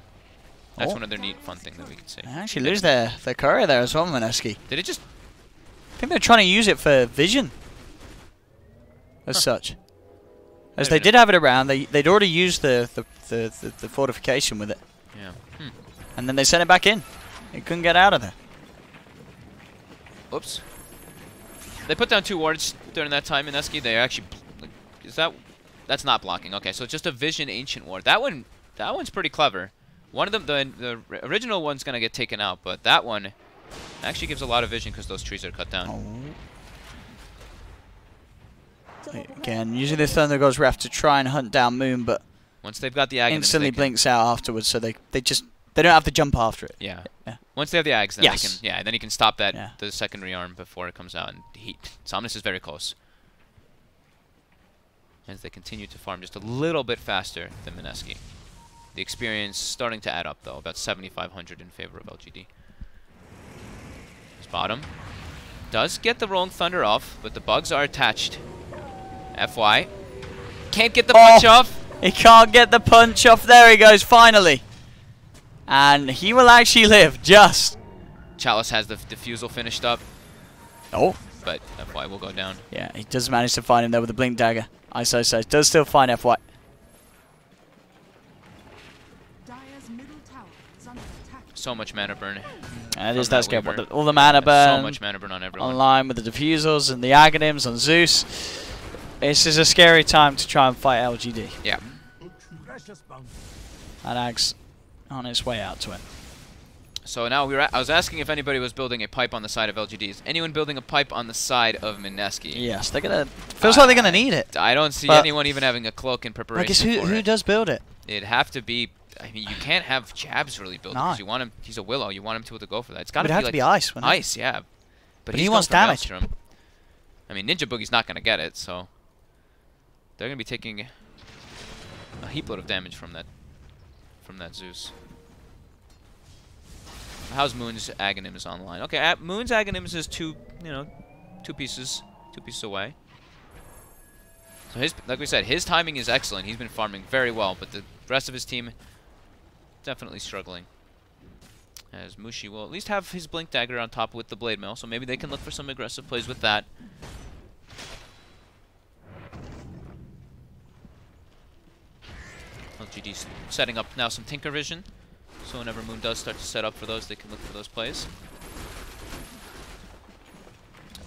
That's one other neat, fun thing that we can see. They actually lose their courier there as well, Mineski. Did it just... I think they're trying to use it for vision. As such. As they did have it around, they'd already used the fortification with it. Yeah. And then they sent it back in. It couldn't get out of there. Oops. They put down 2 wards during that time, Mineski. They actually... Is that... That's not blocking. Okay, so it's just a Vision Ancient Ward. That one's pretty clever. One of them, the original one's going to get taken out, but that one actually gives a lot of vision because those trees are cut down. Oh. Again, using the Thunder God's Wrath to try and hunt down Moon, but once they've got the Aghanim's, instantly blinks out afterwards, so they don't have to jump after it. Yeah. Yeah. Once they have the Ags, then Yes. they can. Yeah, then you can stop that Yeah. the secondary arm before it comes out. And Somnus is very close. As they continue to farm just a little bit faster than Mineski. The experience starting to add up, though. About 7,500 in favor of LGD. Spot him. Does get the Rolling Thunder off, but the bugs are attached. FY. Can't get the punch off. He can't get the punch off. There he goes, finally. And he will actually live, just. Chalice has the defusal finished up. Oh. But FY will go down. Yeah, he does manage to find him there with the Blink Dagger. ISO says, does still find FY. Dire's middle tower is under attack. So much mana burn. And it is From that that scale. Weaver. All the mana burn. So much mana burn on everyone. Online with the Diffusals and the Aghanims on Zeus. This is a scary time to try and fight LGD. Yeah. And Ag's on his way out to it. So now I was asking if anybody was building a pipe on the side of LGD. Is anyone building a pipe on the side of Mineski? Yes, they're gonna. Feels like they're gonna need it. I don't see But anyone even having a cloak in preparation. I guess for who it. does build it? It'd have to be. I mean, you can't have Jabs really build it No. because you want him. He's a Willow. You want him to be able to go for that. It's got It'd to have be to like be ice. Wouldn't it? ice, yeah. But he he's wants going for damage. Maelstrom. I mean, Ninja Boogie's not going to get it, so they're going to be taking a heap load of damage from that Zeus. How's Moon's Aghanims online? Okay, Moon's Aghanims is two pieces away. So like we said, his timing is excellent. He's been farming very well, but the rest of his team definitely struggling. As Mushi will at least have his Blink Dagger on top with the Blade Mail, so maybe they can look for some aggressive plays with that. LGD's setting up now some Tinker Vision, so whenever Moon does start to set up for those, they can look for those plays.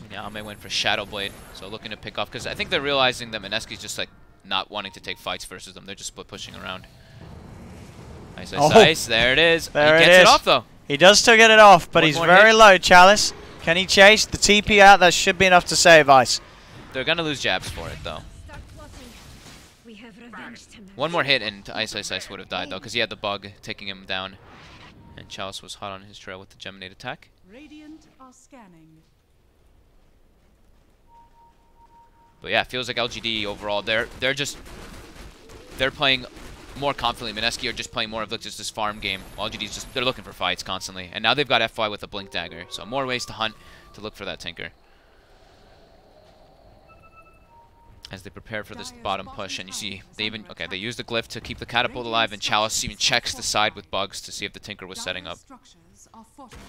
Yeah, Ame went for Shadow Blade, so looking to pick off, because I think they're realizing that Mineski's just like not wanting to take fights versus them. They're just split pushing around. Nice, nice, nice. There it is. There he gets it off though. He does still get it off, but One he's more very hit. low, Chalice. Can he chase the TP out? That should be enough to save Ice. They're gonna lose Jabs for it though. Start plotting. We have revenge to match. One more hit and Ice would have died though, because he had the bug taking him down. And Chalice was hot on his trail with the Geminate attack. Radiant are scanning. But yeah, it feels like LGD overall, they're playing more confidently. Mineski are just playing more of just this farm game. While LGD's just, they're looking for fights constantly. And now they've got FY with a Blink Dagger. So more ways to hunt, to look for that Tinker. As they prepare for this bottom push, and you see, they use the glyph to keep the catapult alive, and Chalice even checks the side with bugs to see if the Tinker was setting up. Structures are fortified.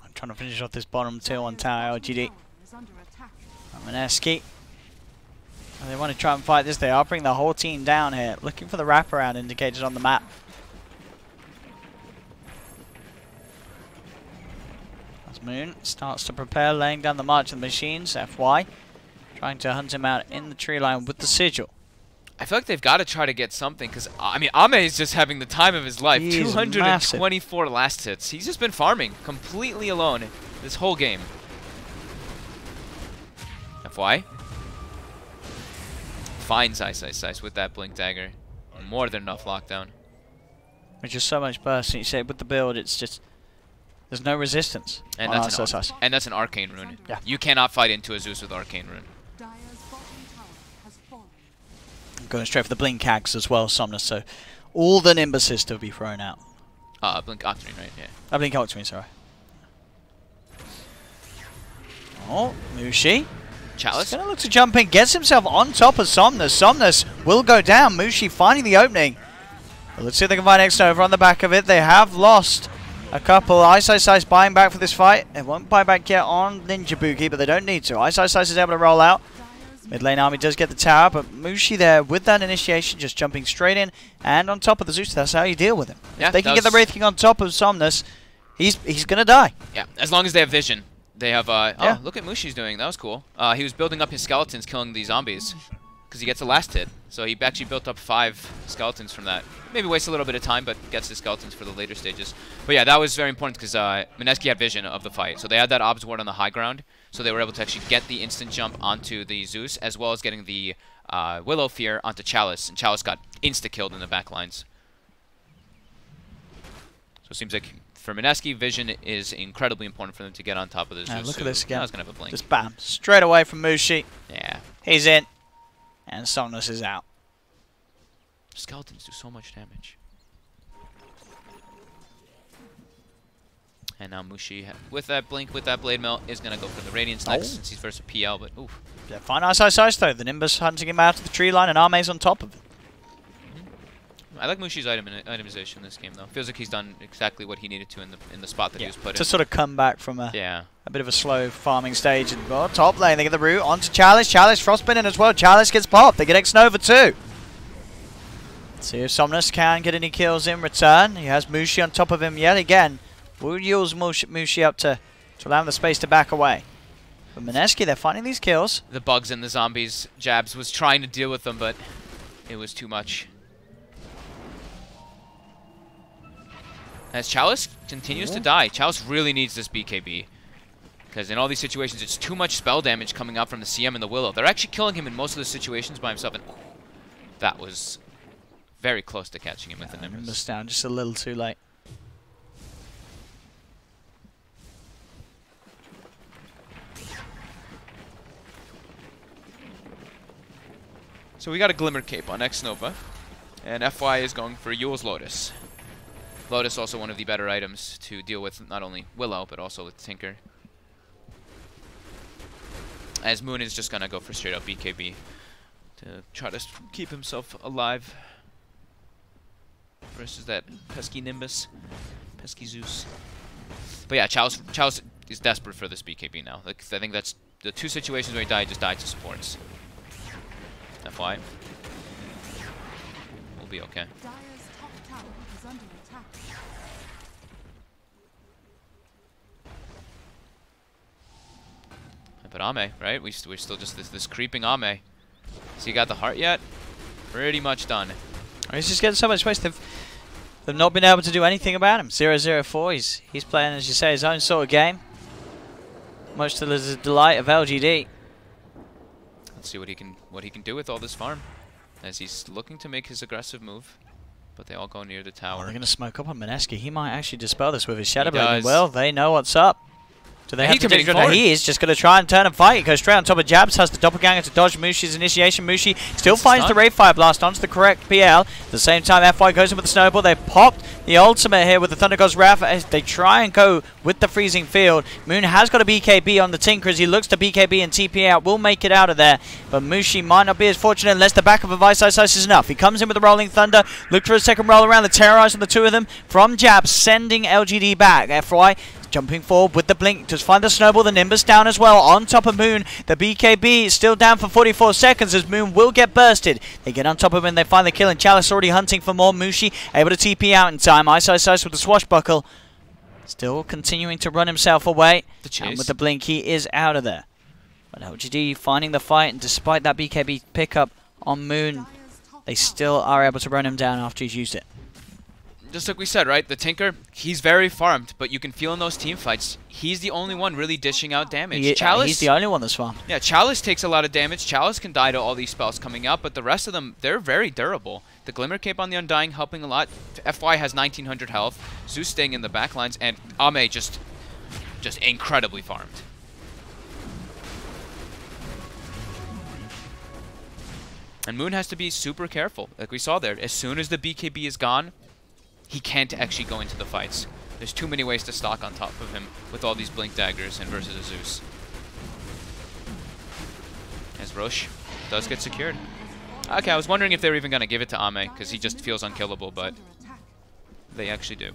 I'm trying to finish off this bottom tier on tower LGD. Tower is under attack. Mineski. They want to try and fight this. They are bringing the whole team down here, looking for the wraparound indicated on the map. As Moon starts to prepare, laying down the march of the machines. FY trying to hunt him out in the tree line with the sigil. I feel like they've got to try to get something, because, I mean, Ame is just having the time of his life. He is 224 last hits. He's just been farming completely alone this whole game. FY. Finds Ice with that Blink Dagger. More than enough lockdown. Which is so much burst. You say with the build, it's just there's no resistance. And on that's an Arcane Rune. Yeah. You cannot fight into a Zeus with Arcane Rune. Dire's bottom tower has fallen. Going straight for the Blink Axe as well, Somnus. So all the Nimbuses to be thrown out. Blink Octarine, right? Yeah. Blink Octarine, sorry. Oh, Mushi. Chalice. He's going to look to jump in, gets himself on top of Somnus. Somnus will go down. Mushi finding the opening. Well, let's see if they can find X-Nova on the back of it. They have lost a couple. Ice buying back for this fight. They won't buy back yet on Ninjabuki, but they don't need to. Ice is able to roll out. Mid lane army does get the tower, but Mushi there with that initiation just jumping straight in and on top of the Zeus. That's how you deal with him. Yeah, if they can get the Wraith King on top of Somnus, he's going to die. Yeah, as long as they have vision. They have, oh, look at Mushi's doing. That was cool. He was building up his skeletons, killing these zombies. Because he gets the last hit. So he actually built up 5 skeletons from that. Maybe wastes a little bit of time, but gets the skeletons for the later stages. But yeah, that was very important because Mineski had vision of the fight. So they had that obs ward on the high ground. So they were able to actually get the instant jump onto the Zeus, as well as getting the Willow Fear onto Chalice. And Chalice got insta-killed in the back lines. So it seems like for Mineski, vision is incredibly important for them to get on top of the Zeus. Look at this again. I was going to have a blink. Just bam. Straight away from Mushi. Yeah. He's in. And Somnus is out. Skeletons do so much damage. And now Mushi, with that blink, with that blade melt, is going to go for the Radiance next since he's versus PL, but oof. Yeah, fine Ice though. The Nimbus hunting him out of the tree line and Arme's on top of it. I like Mushi's itemization in this game, though. Feels like he's done exactly what he needed to in the spot that he was put in. To sort of come back from a bit of a slow farming stage. And well, top lane, they get the root onto Chalice. Chalice frostbitten as well. Chalice gets popped. They get X-Nova too. Let's see if Somnus can get any kills in return. He has Mushi on top of him yet again. Will use Mushi up to allow him the space to back away. But Mineski, they're finding these kills. The bugs and the zombies, Jabs was trying to deal with them, but it was too much. As Chalice continues to die, Chalice really needs this BKB. Because in all these situations, it's too much spell damage coming out from the CM and the Willow. They're actually killing him in most of the situations by himself, and that was very close to catching him with the Nimbus. Nimbus down just a little too late. So we got a Glimmer Cape on X-Nova, and FY is going for Yule's Lotus. Lotus also one of the better items to deal with not only Willow, but also with Tinker. As Moon is just going to go for straight up BKB to try to keep himself alive versus that pesky Nimbus, pesky Zeus. But yeah, Chalice is desperate for this BKB now. Like, I think that's the 2 situations where he just died to supports. FY. We'll be okay. Dire's top tower is under attack. But Ame, right? We're still just this creeping Ame. So you got the heart yet? Pretty much done. He's just getting so much space. They've not been able to do anything about him. 0-0-4. He's playing, as you say, his own sort of game. Much to the delight of LGD. Let's see what he can do with all this farm, as he's looking to make his aggressive move. But they all go near the tower. They're going to smoke up on Mineski. He might actually dispel this with his Shadow Blade. Well, they know what's up. Do they have to dig forward? He is just going to try and turn and fight. He goes straight on top of Jabs, has the Doppelganger to dodge Mushi's initiation. Mushi still finds the Wraith Fire Blast onto the correct PL. At the same time, FY goes in with the Snowball. They popped the ultimate here with the Thunder God's Wrath as they try and go with the Freezing Field. Moon has got a BKB on the Tinker as he looks to BKB and TP out. Will make it out of there, but Mushi might not be as fortunate unless the back of a Vice Ice is enough. He comes in with the Rolling Thunder. Look for a second roll around. The terrorize on the 2 of them from Jabs, sending LGD back. FY jumping forward with the blink. Just find the Snowball. The Nimbus down as well. On top of Moon. The BKB is still down for 44 seconds as Moon will get bursted. They get on top of him and they find the kill. And Chalice already hunting for more. Mushi able to TP out in time. Ice with the swashbuckle. Still continuing to run himself away. And with the blink he is out of there. But LGD finding the fight, and despite that BKB pickup on Moon, they still are able to run him down after he's used it. Just like we said, right? The Tinker, he's very farmed, but you can feel in those team fights, he's the only one really dishing out damage. Chalice, he's the only one that's farmed. Yeah, Chalice takes a lot of damage. Chalice can die to all these spells coming out, but the rest of them, they're very durable. The Glimmer Cape on the Undying helping a lot. FY has 1900 health. Zeus staying in the backlines, and Ame just incredibly farmed. And Moon has to be super careful, like we saw there. As soon as the BKB is gone, he can't actually go into the fights. There's too many ways to stock on top of him with all these blink daggers and versus a Zeus. As Roche does get secured. Okay, I was wondering if they were even going to give it to Ame, because he just feels unkillable, but they actually do.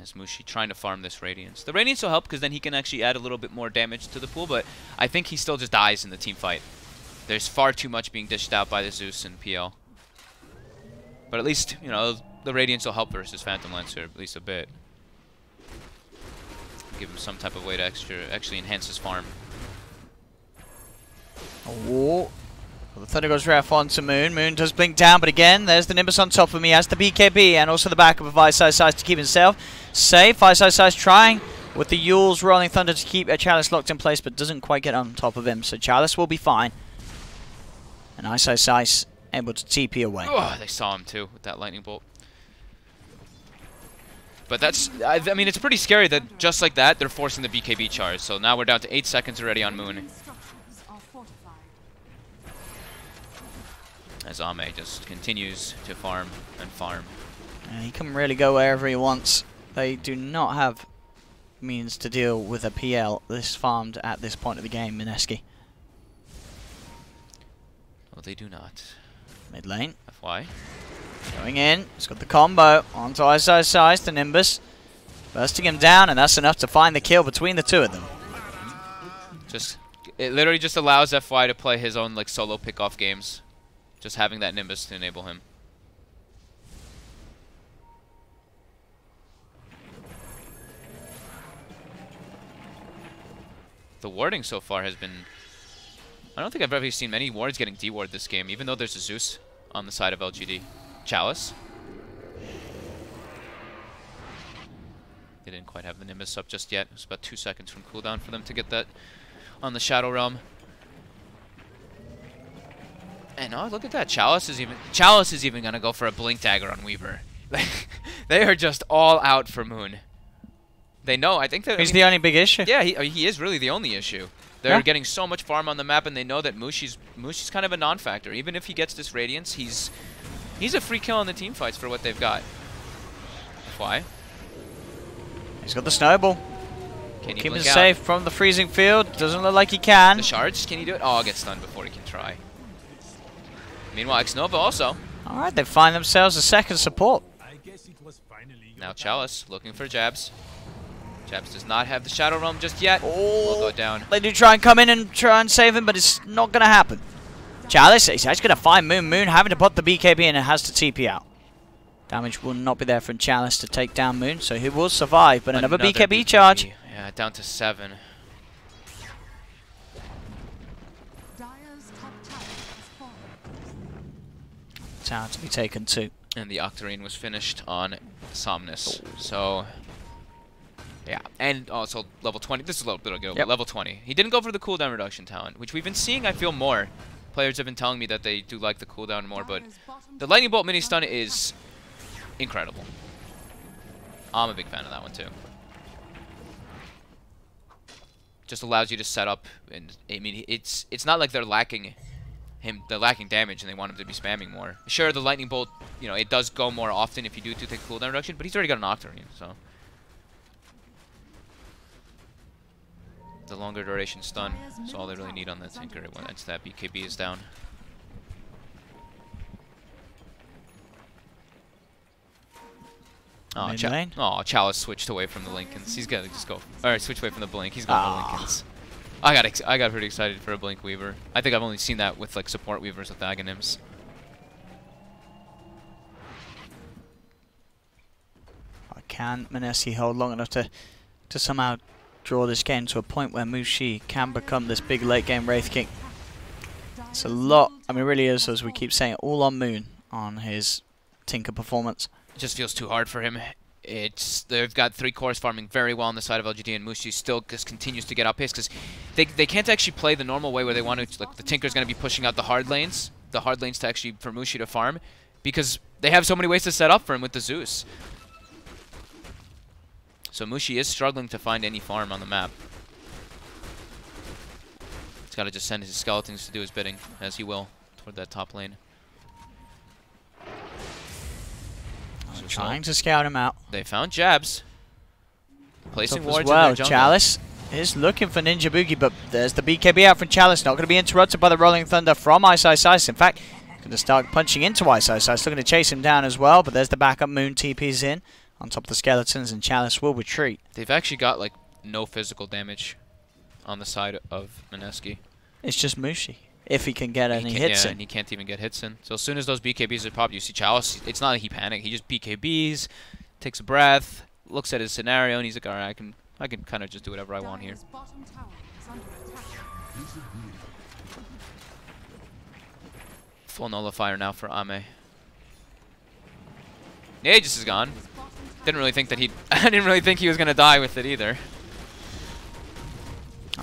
As Mushi trying to farm this Radiance. The Radiance will help, because then he can actually add a little bit more damage to the pool, but I think he still just dies in the team fight. There's far too much being dished out by the Zeus and PL. But at least, you know, the Radiance will help versus Phantom Lancer, at least a bit. Give him some type of way to actually enhance his farm. Oh, well, the Thunder goes ref onto Moon. Moon does blink down, but again, there's the Nimbus on top of me. He has the BKB and also the backup of Ice to keep himself safe. Ice trying with the Yules rolling Thunder to keep a Chalice locked in place, but doesn't quite get on top of him. So Chalice will be fine. And Ice able to TP away. Oh, they saw him too with that lightning bolt. But that's, I mean, it's pretty scary that just like that, they're forcing the BKB charge. So now we're down to 8 seconds already on Moon. As Ame just continues to farm and farm. He can really go wherever he wants. They do not have means to deal with a PL this farmed at this point of the game, Mineski. Well, they do not. Mid lane. FY. Going in. He's got the combo onto Ice, the Nimbus. Bursting him down, and that's enough to find the kill between the two of them. It literally just allows FY to play his own like solo pick-off games. Just having that Nimbus to enable him. The warding so far has been... I don't think I've ever seen many wards getting de-warded this game, even though there's a Zeus on the side of LGD. Chalice. They didn't quite have the Nimbus up just yet. It was about 2 seconds from cooldown for them to get that on the Shadow Realm. And oh, look at that. Chalice is even gonna go for a Blink Dagger on Weaver. They are just all out for Moon. They know. I think that he's the only big issue. Yeah, he is really the only issue. They're getting so much farm on the map, and they know that Mushi's kind of a non-factor. Even if he gets this Radiance, he's a free kill in the team fights for what they've got. Why? He's got the snowball. Can he keep him out? safe from the freezing field. Doesn't look like he can. The shards? Can he do it? Oh, I'll get stunned before he can try. Meanwhile, Xnova also. Alright, they find themselves a second support. Now Chalice looking for Jabs. Jabs does not have the Shadow Realm just yet. Oh, will go down. They do try and come in and try and save him, but it's not going to happen. Chalice, he's actually going to find Moon. Moon having to put the BKB in and has to TP out. Damage will not be there from Chalice to take down Moon, so he will survive, but another BKB charge. Yeah, down to 7. Tower to be taken too. And the Octarine was finished on Somnus. So, yeah. And also level 20. This is a little bit ago, but level 20. He didn't go for the cooldown reduction talent, which we've been seeing, I feel, more. Players have been telling me that they do like the cooldown more, but the Lightning Bolt mini stun is incredible. I'm a big fan of that one too. Just allows you to set up, and I mean, it's not like they're lacking damage and they want him to be spamming more. Sure, the Lightning Bolt, you know, it does go more often if you do take cooldown reduction, but he's already got an Octarine, so. The longer duration stun is all they really need on that Tinker once that BKB is down. Oh, Chalice switched away from the Lincolns. He's got to just go. Alright, switch away from the Blink. He's going to Lincolns. I got pretty excited for a Blink Weaver. I think I've only seen that with like support Weavers with Aghanims. Can Mineski hold long enough to somehow draw this game to a point where Mushi can become this big late game Wraith King? It's a lot. I mean, it really is, as we keep saying, all on Moon on his Tinker performance. It just feels too hard for him. They've got 3 cores farming very well on the side of LGD, and Mushi still just continues to get outpaced because they can't actually play the normal way where they want to. Like the Tinker's going to be pushing out the hard lanes to actually for Mushi to farm, because they have so many ways to set up for him with the Zeus. So Mushi is struggling to find any farm on the map. He's got to just send his skeletons to do his bidding, as he will, toward that top lane. Trying to scout him out. They found Jabs. Placing wards as well. in their jungle. Chalice is looking for Ninja Boogie, but there's the BKB out from Chalice. Not going to be interrupted by the Rolling Thunder from Ice Ice Ice. In fact, going to start punching into Ice Ice Ice. Looking to chase him down as well, but there's the backup. Moon TP's in on top of the skeletons, and Chalice will retreat. They've actually got like no physical damage on the side of Mineski. It's just Mushi. If he can get any hits in. And he can't even get hits in. So as soon as those BKBs are popped, you see Chalice. It's not like he panicked. He just BKBs, takes a breath, looks at his scenario, and he's like, all right, I can kind of just do whatever I want here. Bottom tower is under attack. Full nullifier now for Ame. Aegis is gone. Didn't really think that I didn't really think he was gonna die with it either.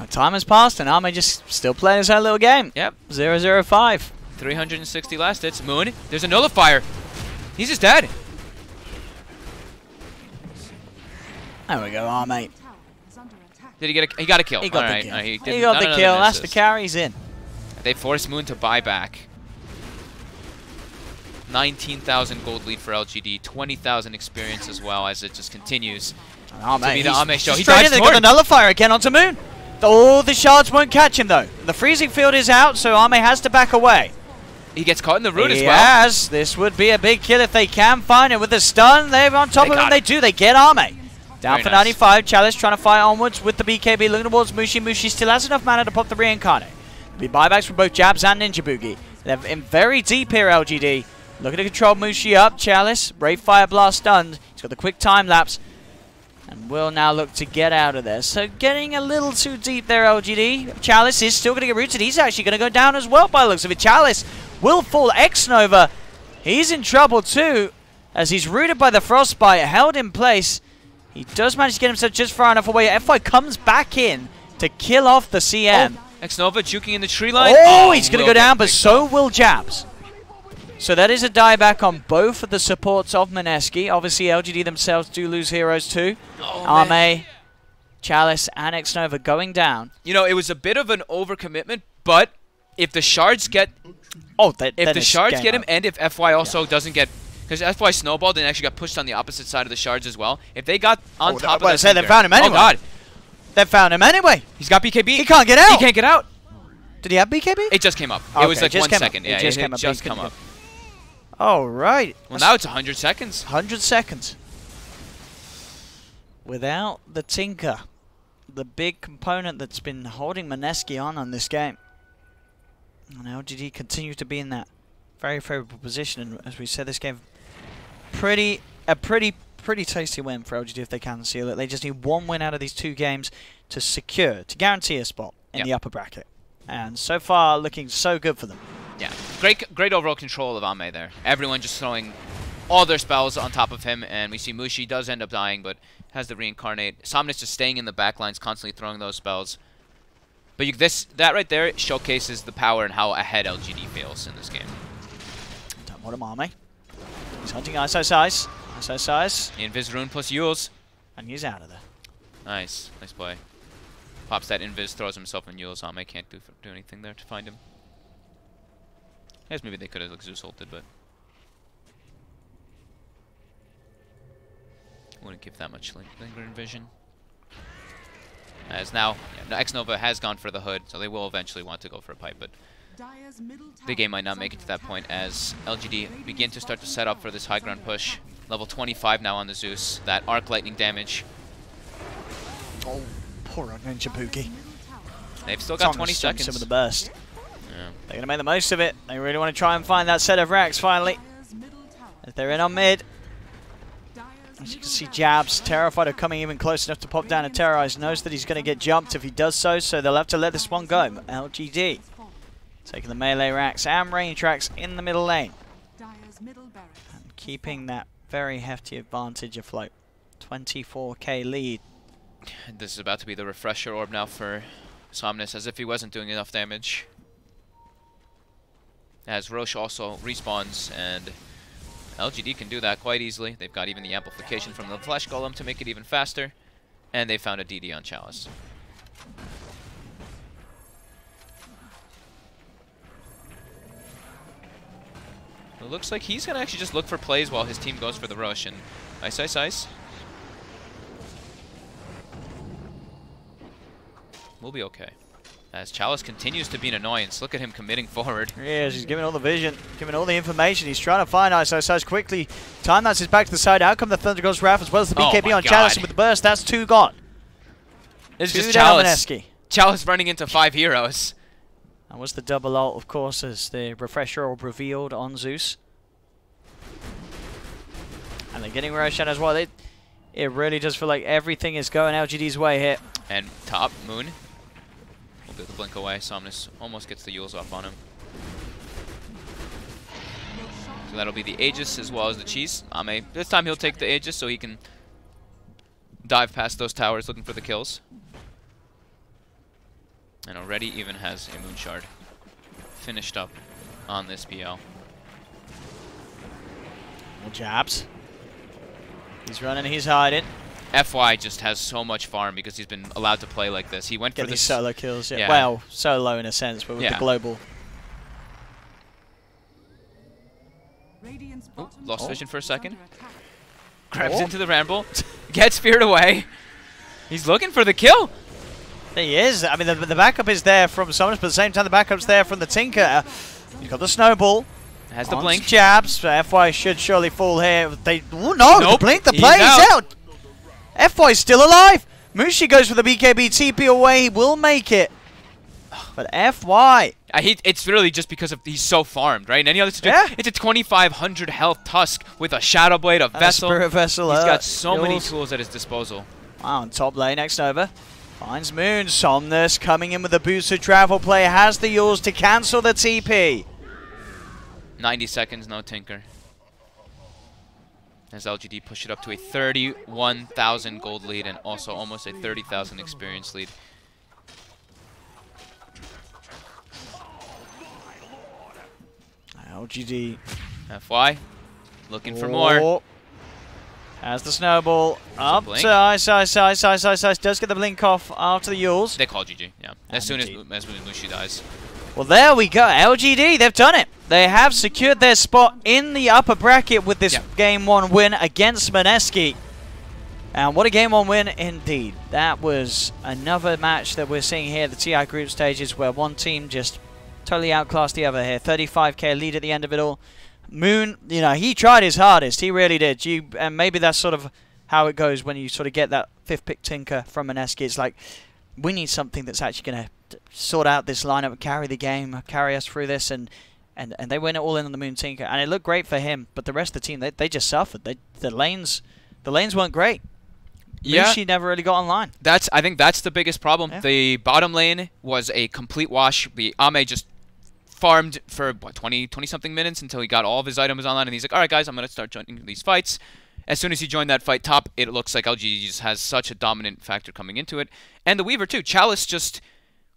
Time has passed, and Ame just still playing his own little game. Yep. 0-0-5. 360 last hits. Moon. There's a nullifier. He's just dead. There we go, Ame. Tower is under attack. Did he get a? He got a kill. He got All the right. kill. He He got the kill. That's the carry. He's in. They forced Moon to buy back. 19,000 gold lead for LGD. 20,000 experience as well as it just continues. Ame, To be the Ame show. He straight dives in, they forward. got the nullifier again onto Moon. Oh, the shards won't catch him though. The freezing field is out, so Ame has to back away. He gets caught in the root as well. Yes, this would be a big kill if they can find it with the stun. They're on top of him. They do. They get Ame. Down Very for nice. 95. Chalice trying to fight onwards with the BKB. Looking towards Mushi. Mushi still has enough mana to pop the reincarnate. Be buybacks from both Jabs and Ninja Boogie. They're in very deep here, LGD. Looking to control Mushi up. Chalice. Brave Fire Blast stunned. He's got the quick time lapse. And will now look to get out of there. So getting a little too deep there, LGD. Chalice is still going to get rooted. He's actually going to go down as well by the looks of it. Chalice will fall. X-Nova. He's in trouble too, as he's rooted by the Frostbite, held in place. He does manage to get himself just far enough away. FY comes back in to kill off the CM. X-Nova juking in the tree line. Oh, he's going to will go down, get but picked so up. will Jabs. So that is a dieback on both of the supports of Mineski. Obviously, LGD themselves do lose heroes too. Oh, man. Ame, Chalice, and X-Nova going down. You know, it was a bit of an overcommitment, but if the shards get If the shards get him, and if FY also doesn't get, because FY snowballed and actually got pushed on the opposite side of the shards as well. If they got on top of that, they found him anyway. Oh god, They found him anyway. he's got BKB. He can't get out. He can't get out. Did he have BKB? It just came up. Okay, It was like just 1 came up. second. It Yeah, just it came had up. just He come couldn't up. All right. Well, now it's 100 seconds. 100 seconds. Without the Tinker, the big component that's been holding Mineski on this game. And LGD continue to be in that very favourable position. And as we said, this game, a pretty tasty win for LGD if they can seal it. They just need one win out of these two games to guarantee a spot in the upper bracket. And so far, looking so good for them. Yeah, great overall control of Ame there. Everyone just throwing all their spells on top of him, and we see Mushi does end up dying, but has the reincarnate. Somnus just staying in the back lines, constantly throwing those spells. But that right there showcases the power and how ahead LGD feels in this game. Don't want him, Ame. He's hunting Ice Ice Ice. Ice Ice Ice. Invis rune plus Yules. And he's out of there. Nice play. Pops that Invis, throws himself in Yules. Ame can't do anything there to find him. I guess maybe they could have Zeus ulted, but wouldn't give that much lingering vision. As now, X-Nova has gone for the hood, so they will eventually want to go for a pipe, but Dire's middle tower the game might not is make it to under that point attack. as LGD begin to start to set up for this high ground push. Level 25 now on the Zeus. That arc lightning damage. Oh, poor Ninja Boogie. They've still got It's 20 seconds. Some of the burst. Yeah. They're going to make the most of it. They really want to try and find that set of racks finally. Dire's middle tower. As they're in on mid. Dire's As you can middle see, tower Jabs, is under terrified of attack. coming even close enough to pop down and terrorize. Knows that he's going to get jumped if he does so they'll have to let this one go. LGD taking the melee racks and range racks in the middle lane. Dire's middle barracks. And keeping that very hefty advantage afloat. 24k lead. This is about to be the refresher orb now for Somnus, as if he wasn't doing enough damage. As Roche also respawns, and LGD can do that quite easily. They've got even the amplification from the Flesh Golem to make it even faster. And they found a DD on Chalice. It looks like he's going to actually just look for plays while his team goes for the rush. And Ice Ice Ice. We'll be okay. As Chalice continues to be an annoyance. Look at him committing forward. He is. He's giving all the vision, giving all the information. He's trying to find ISO quickly. Time that's his back to the side. Out come the Thunder Ghost Wrath as well as the BKB on Chalice with the burst. That's 2 gone. It's 2 just down Chalice. Mineski. Chalice running into 5 heroes. That was the double ult, of course, as the refresher orb revealed on Zeus. And they're getting Roshan as well. It really does feel like everything is going LGD's way here. And top, Moon. We'll be able to blink away. Somnus almost gets the Yules off on him. So that'll be the Aegis as well as the Cheese. Ame, this time he'll take the Aegis so he can dive past those towers looking for the kills. And already even has a Moon Shard finished up on this BL. More jabs. He's running, he's hiding. FY just has so much farm because he's been allowed to play like this. He went Get for these this solo kills. Yeah. Yeah. Well, solo in a sense, but with the global. Radiant's Oh, bottom lost tower vision for a is second. under attack. Grabs into the Ramble. Gets feared away. He's looking for the kill. There he is. I mean, the backup is there from Somnus, but at the same time, the backup's there from the Tinker. He's got the snowball. Has the On blink. jabs. FY should surely fall here. Oh no, Nope. the blink, the He's play, he's out. out. FY's still alive. Mushi goes for the BKB TP away. He will make it. But FY. It's really just because of he's so farmed, right? In any other situation, it's a 2,500 health Tusk with a Shadow Blade, a Vessel. Spirit Vessel. He's got so many Yules. tools at his disposal. Wow, on top lane, next over. Finds Moon. Somnus coming in with a boosted travel play. Has the Yules to cancel the TP. 90 seconds, no Tinker. As LGD push it up to a 31,000 gold lead and also almost a 30,000 experience lead. LGD. FY, looking for more. Has the snowball. Up blink. to ice. Does get the blink off after the Yules. They call GG, yeah. As soon as GG. Mushi dies. Well, there we go. LGD, they've done it. They have secured their spot in the upper bracket with this Game 1 win against Mineski. And what a Game 1 win indeed. That was another match that we're seeing here at the TI group stages where one team just totally outclassed the other here. 35k lead at the end of it all. Moon, you know, he tried his hardest. He really did. And maybe that's sort of how it goes when you sort of get that 5th pick Tinker from Mineski. It's like, we need something that's actually going to sort out this lineup, carry the game, carry us through this, and they went all in on the Moon Tinker, and it looked great for him. But the rest of the team, they just suffered. The lanes weren't great. Yeah, Mushi never really got online. I think that's the biggest problem. Yeah. The bottom lane was a complete wash. The Ame just farmed for what 20 something minutes until he got all of his items online, and he's like, all right guys, I'm gonna start joining these fights. As soon as he joined that fight top, it looks like LG just has such a dominant factor coming into it. And the Weaver too. Chalice just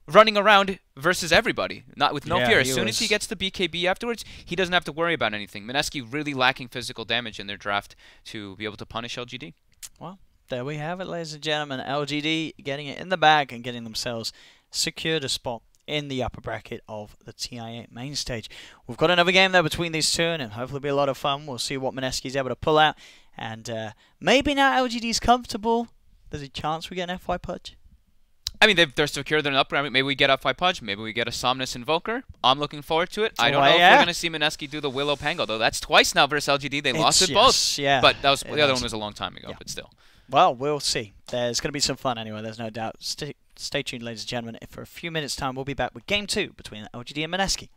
running around versus everybody, not with no fear. As soon as he gets the BKB afterwards, he doesn't have to worry about anything. Mineski really lacking physical damage in their draft to be able to punish LGD. Well, there we have it, ladies and gentlemen. LGD getting it in the bag and getting themselves secured a spot in the upper bracket of the TI8 main stage. We've got another game there between these two, and hopefully it'll be a lot of fun. We'll see what Mineski's able to pull out. And maybe now LGD's comfortable. There's a chance we get an FY Pudge. I mean, they're secure. They're up. Maybe we get a FY Pudge. Maybe we get a Somnus Invoker. I'm looking forward to it. I don't know if we're going to see Mineski do the Willow Pango, though. That's twice now versus LGD. They lost it both. Yeah, but that was, the other one was a long time ago, but still. Well, we'll see. There's going to be some fun anyway, there's no doubt. Stay tuned, ladies and gentlemen. For a few minutes' time, we'll be back with Game 2 between LGD and Mineski.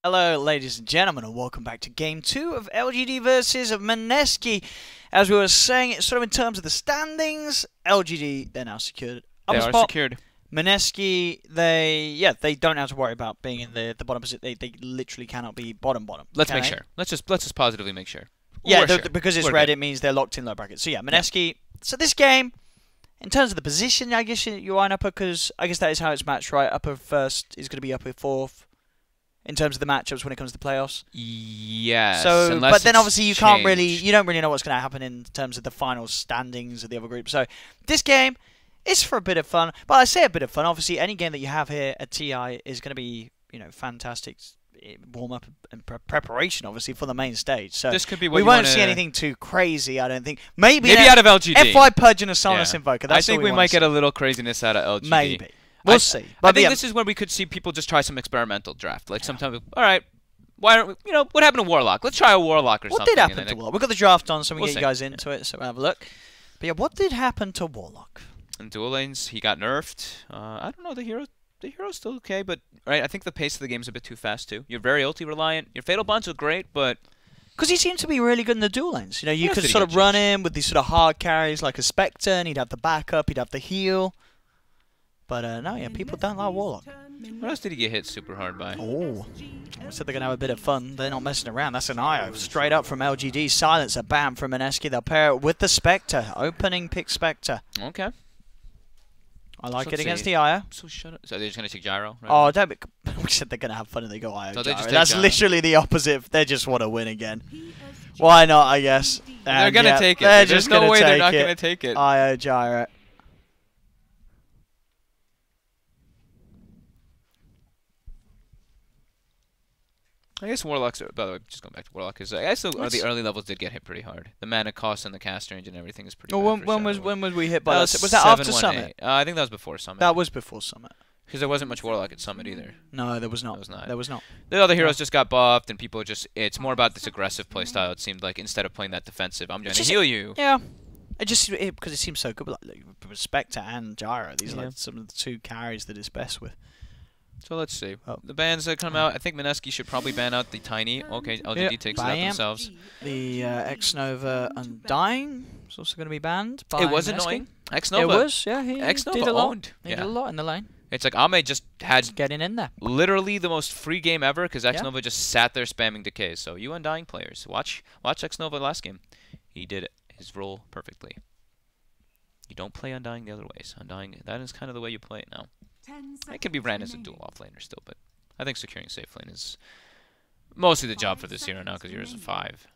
Hello, ladies and gentlemen, and welcome back to Game 2 of LGD versus Mineski. As we were saying, sort of in terms of the standings, LGD, they're now secured. They are secured. Mineski, they don't have to worry about being in the bottom position. They literally cannot be bottom. Let's make sure. Let's just positively make sure. Yeah, because it's red, it means they're locked in low brackets. So yeah, Mineski. Yeah. So this game, in terms of the position, I guess you line upper, because I guess that is how it's matched, right? Upper first is going to be upper fourth. In terms of the matchups when it comes to playoffs, yes. So, but then obviously you don't really know what's going to happen in terms of the final standings of the other group. So this game is for a bit of fun. But I say a bit of fun. Obviously, any game that you have here at TI is going to be, fantastic warm up and preparation, obviously, for the main stage. So this could be what we won't see anything too crazy. I don't think. Maybe out of LGD. FY Pudge and a Sonus Invoker. I think we might get a little craziness out of LGD. Maybe. We'll see. But I think this is where we could see people just try some experimental draft. Like sometimes, all right, why don't we, what happened to Warlock? Let's try a Warlock or something. What did happen to Warlock? We've got the draft on, so we can get you guys into it, so we'll have a look. But yeah, what did happen to Warlock? In dual lanes, he got nerfed. I don't know, the hero's still okay, but I think the pace of the game is a bit too fast too. You're very ulti reliant. Your fatal bonds are great, but because he seemed to be really good in the dual lanes. You could sort of run him with these sort of hard carries like a Spectre, and he'd have the backup, he'd have the heal. But no, yeah, people don't like Warlock. What else did he get hit super hard by? Oh, I said they're going to have a bit of fun. They're not messing around. That's an IO. Straight up from LGD. Silencer, bam, from Mineski. They'll pair it with the Spectre. Opening pick Spectre. Okay. I like it against the IO. So shut up. So they're just going to take Gyro? Right? Oh, don't be... We said they're going to have fun and they go IO no, Gyro. That's literally the opposite. They just want to win again. Why not, I guess. And they're going to take it. There's no way they're not going to take it. IO Gyro. I guess Warlocks are, by the way, just going back to Warlock, because I guess the early levels did get hit pretty hard. The mana cost and the cast range and everything is pretty bad. When was we hit by that? Was that after Summit? I think that was before Summit. That was before Summit. Because there wasn't much Warlock at Summit either. No, there was not. There was not. The other heroes just got buffed, and people it's more about this aggressive playstyle, it seemed like, instead of playing that defensive. I'm going to heal you. Yeah. Because it seems so good, like Spectre and Gyro. These are like some of the two carries that it's best with. So let's see. The bans that come out, I think Mineski should probably ban out the Tiny. Okay, LGD takes it out themselves. The X-Nova Undying is also going to be banned by It was Mineski. Annoying. X-Nova. It was, yeah. He did a lot. He did a lot in the lane. It's like Ame just had getting in there. Literally the most free game ever because X-Nova just sat there spamming decays. So you Undying players, watch X-Nova last game. He did his role perfectly. You don't play Undying the other ways. Undying, that is kind of the way you play it now. It can be ran as a dual offlaner still, but I think securing safe lane is mostly the job for this hero now because hero's a 5.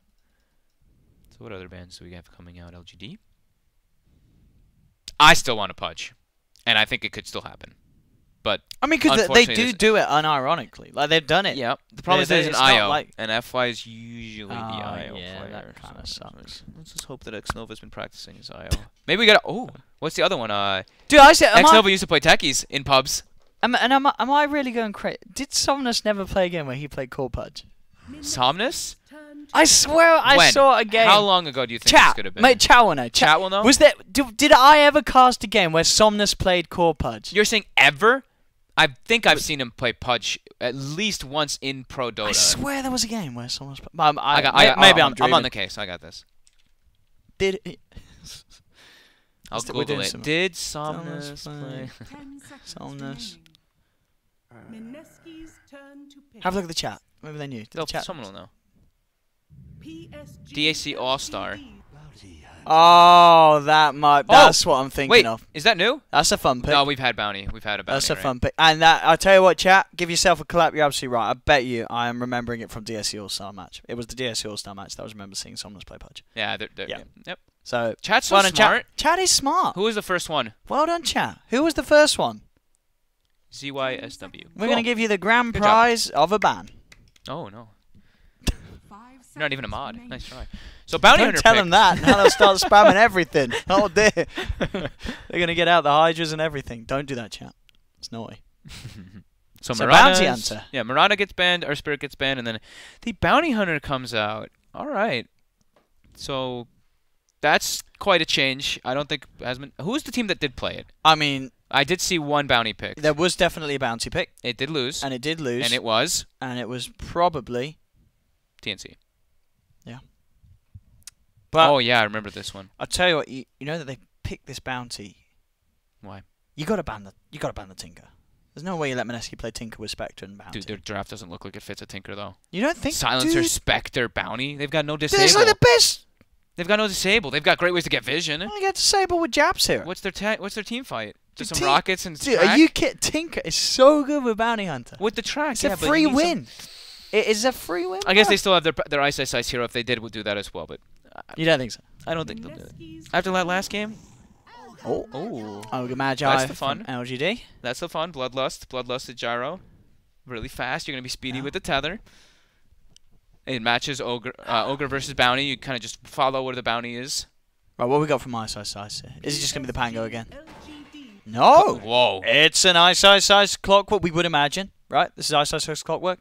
So what other bans do we have coming out? LGD? I still want to Pudge, and I think it could still happen. But I mean, because they do it unironically. Like, they've done it. Yeah. The problem is there's an IO, and FY is usually the IO player. That kind of sucks. Let's just hope that X-Nova's been practicing his IO. Maybe we got what's the other one? Dude, I said... X-Nova used to play techies in pubs. Am I really going crazy? Did Somnus never play a game where he played Core Pudge? Somnus? I swear I saw a game. How long ago do you think this could have been? Mate, Chat will know. Chat will know? Was there... Did I ever cast a game where Somnus played Core Pudge? You're saying ever? I think I've seen him play Pudge at least once in Pro Dota. I swear there was a game where someone's... Maybe I'm dreaming. I'm on the case. I got this. Did it... I'll Google it. Did Somnus play... Somnus. Mineski's turn to pick. Have a look at the chat. Maybe they knew. Someone will know. DAC All-Star. Oh, that's what I'm thinking of. Is that new? That's a fun pick. No, we've had Bounty. We've had a Bounty. That's a fun pick. And I'll tell you what, chat, give yourself a clap. You're absolutely right. I bet you I am remembering it from DSC All-Star match. It was the DSC All-Star match that I was remember seeing someone play Pudge. Yeah, yep. So, Chat's so smart. Chat is smart. Who was the first one? Well done, chat. Who was the first one? ZYSW. We're going to give you the grand prize of a ban. Oh, no. You're not even a mod. Nice try. So Bounty Hunter Don't tell them that. Now they'll start spamming everything. Oh, dear. They're going to get out the Hydras and everything. Don't do that, chat. It's naughty. So Bounty Hunter. Yeah, Mirana gets banned, our Spirit gets banned, and then the Bounty Hunter comes out. All right. So that's quite a change. I don't think has been... Who's the team that did play it? I mean, I did see one bounty pick. There was definitely a bounty pick. It did lose. And it did lose. And it was? And it was probably... TNC. Yeah. But oh, yeah, I remember this one. I'll tell you what, you know that they picked this bounty. Why? You gotta ban the Tinker. There's no way you let Mineski play Tinker with Spectre and Bounty. Dude, their draft doesn't look like it fits a Tinker, though. You don't think... Silencer, dude, Spectre, Bounty? They've got no disable. This is like the best... They've got no disable. They've got great ways to get vision. You get disable with jabs here. What's their team fight? Just some Dude, rockets and dude, track? are you kidding? Tinker is so good with Bounty Hunter. With the track, It's yeah, a but free you need win. It is a free win. I guess bro. they still have their Ice hero. If they did, would do that as well. But You don't think so? I don't think they'll do it. After that last game, Oh, good Magi. That's the fun. From LGD. that's the fun. Bloodlust at Gyro, really fast. You're gonna be speedy with the tether. It matches Ogre versus Bounty. You kind of just follow where the bounty is. Right, what we got from Ice here? Is it just gonna be the Pango again? No. Whoa. It's an Ice Clockwork. We would imagine, right? This is Ice Clockwork.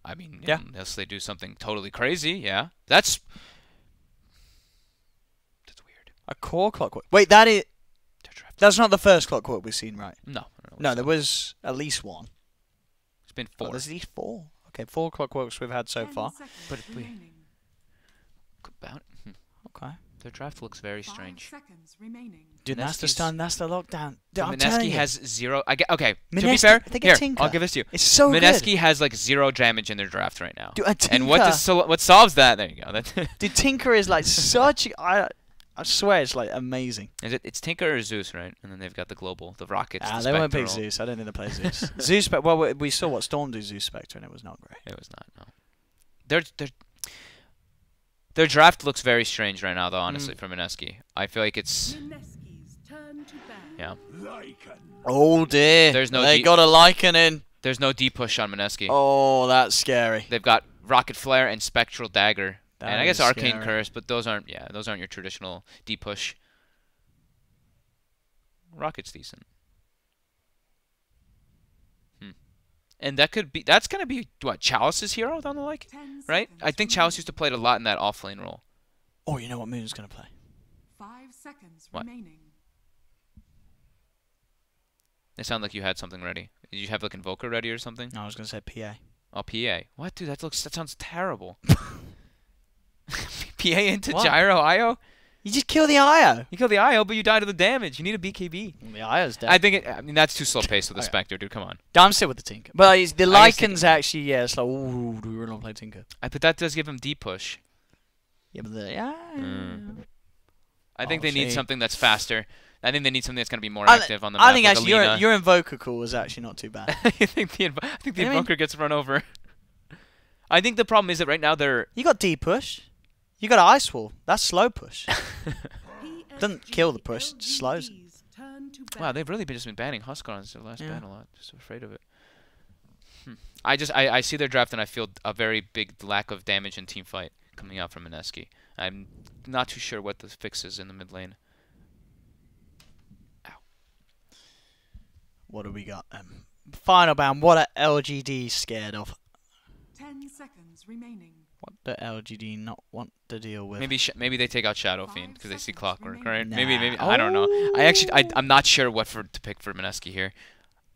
I mean, Yeah. unless they do something totally crazy, yeah. That's weird. A core Clockwork. Wait, that is. They're trapped. That's not the first Clockwork we've seen, right? No. No, there was at least one. It's been Oh, 4. there's at least 4. Okay, 4 Clockworks we've had so 10 far. seconds But if we- remaining. Okay. Their draft looks very 5 strange. seconds remaining. Dude, that's the Mineski's- stun. That's the lockdown. Dude, I'm telling Mineski you. has 0. Okay, to be Mineski, fair, they get here, Tinker. I'll give this to you. It's so Mineski good. has like 0 damage in their draft right now. Dude, a And what Tinker- what solves that? There you go. Dude, Tinker is like such. I swear it's like amazing. It's Tinker or Zeus, right? And then they've got the global, the rockets. the They won't pick Spectral. Zeus. I don't think they play Zeus. Zeus. Well, we saw what Storm do Zeus Spectre, and it was not great. It was not. No. Their draft looks very strange right now, though. Honestly, for Mineski, I feel like it's Mineski's turn to ban. yeah. Oh dear. There's no They deep- got a Lycan in. There's no D push on Mineski. Oh, that's scary. They've got Rocket Flare and Spectral Dagger, That and I guess is Arcane scary. Curse, but those aren't your traditional D push. Rocket's decent. And that's gonna be what, Chalice's hero down the like, 10 right? I seconds think Chalice remaining. used to play it a lot in that offlane role. Oh, you know what Moon's gonna play? 5 seconds What? remaining. It sounded like you had something ready. Did you have like Invoker ready or something? No, I was gonna say PA. Oh, PA. What, dude? That sounds terrible. PA into What? Gyro IO? You just kill the IO. You kill the IO, but you die to the damage. You need a BKB. The IO's dead. I mean, that's too slow paced with the Okay. Spectre, dude. Come on. I'm still with the Tinker. But the I guess Lycan's actually, yeah, it's like, ooh, do we really want to play Tinker? But that does give him D push. Yeah, but yeah. I think Oh, they need see. something that's faster. I think they need something that's going to be more I active on the map. I think like actually Alina. your Invoker call was actually not too bad. I think the I mean- Invoker gets run over. I think the problem is that right now they're... You got D push. You got Ice Wall. That's slow push. Doesn't kill the push, it just slows it. LGD's turn to ban. Wow, they've really just been banning Huskar on their last ban a lot. Just afraid of it. I see their draft and I feel a very big lack of damage in team fight coming out from Mineski. I'm not too sure what the fix is in the mid lane. Ow. What do we got? Final bound. What are LGD scared of? 10 seconds remaining. What do LGD not want to deal with? Maybe they take out Shadow Fiend because they see Clockwork, right? Nah. Maybe I don't know. I'm not sure what to pick for Mineski here.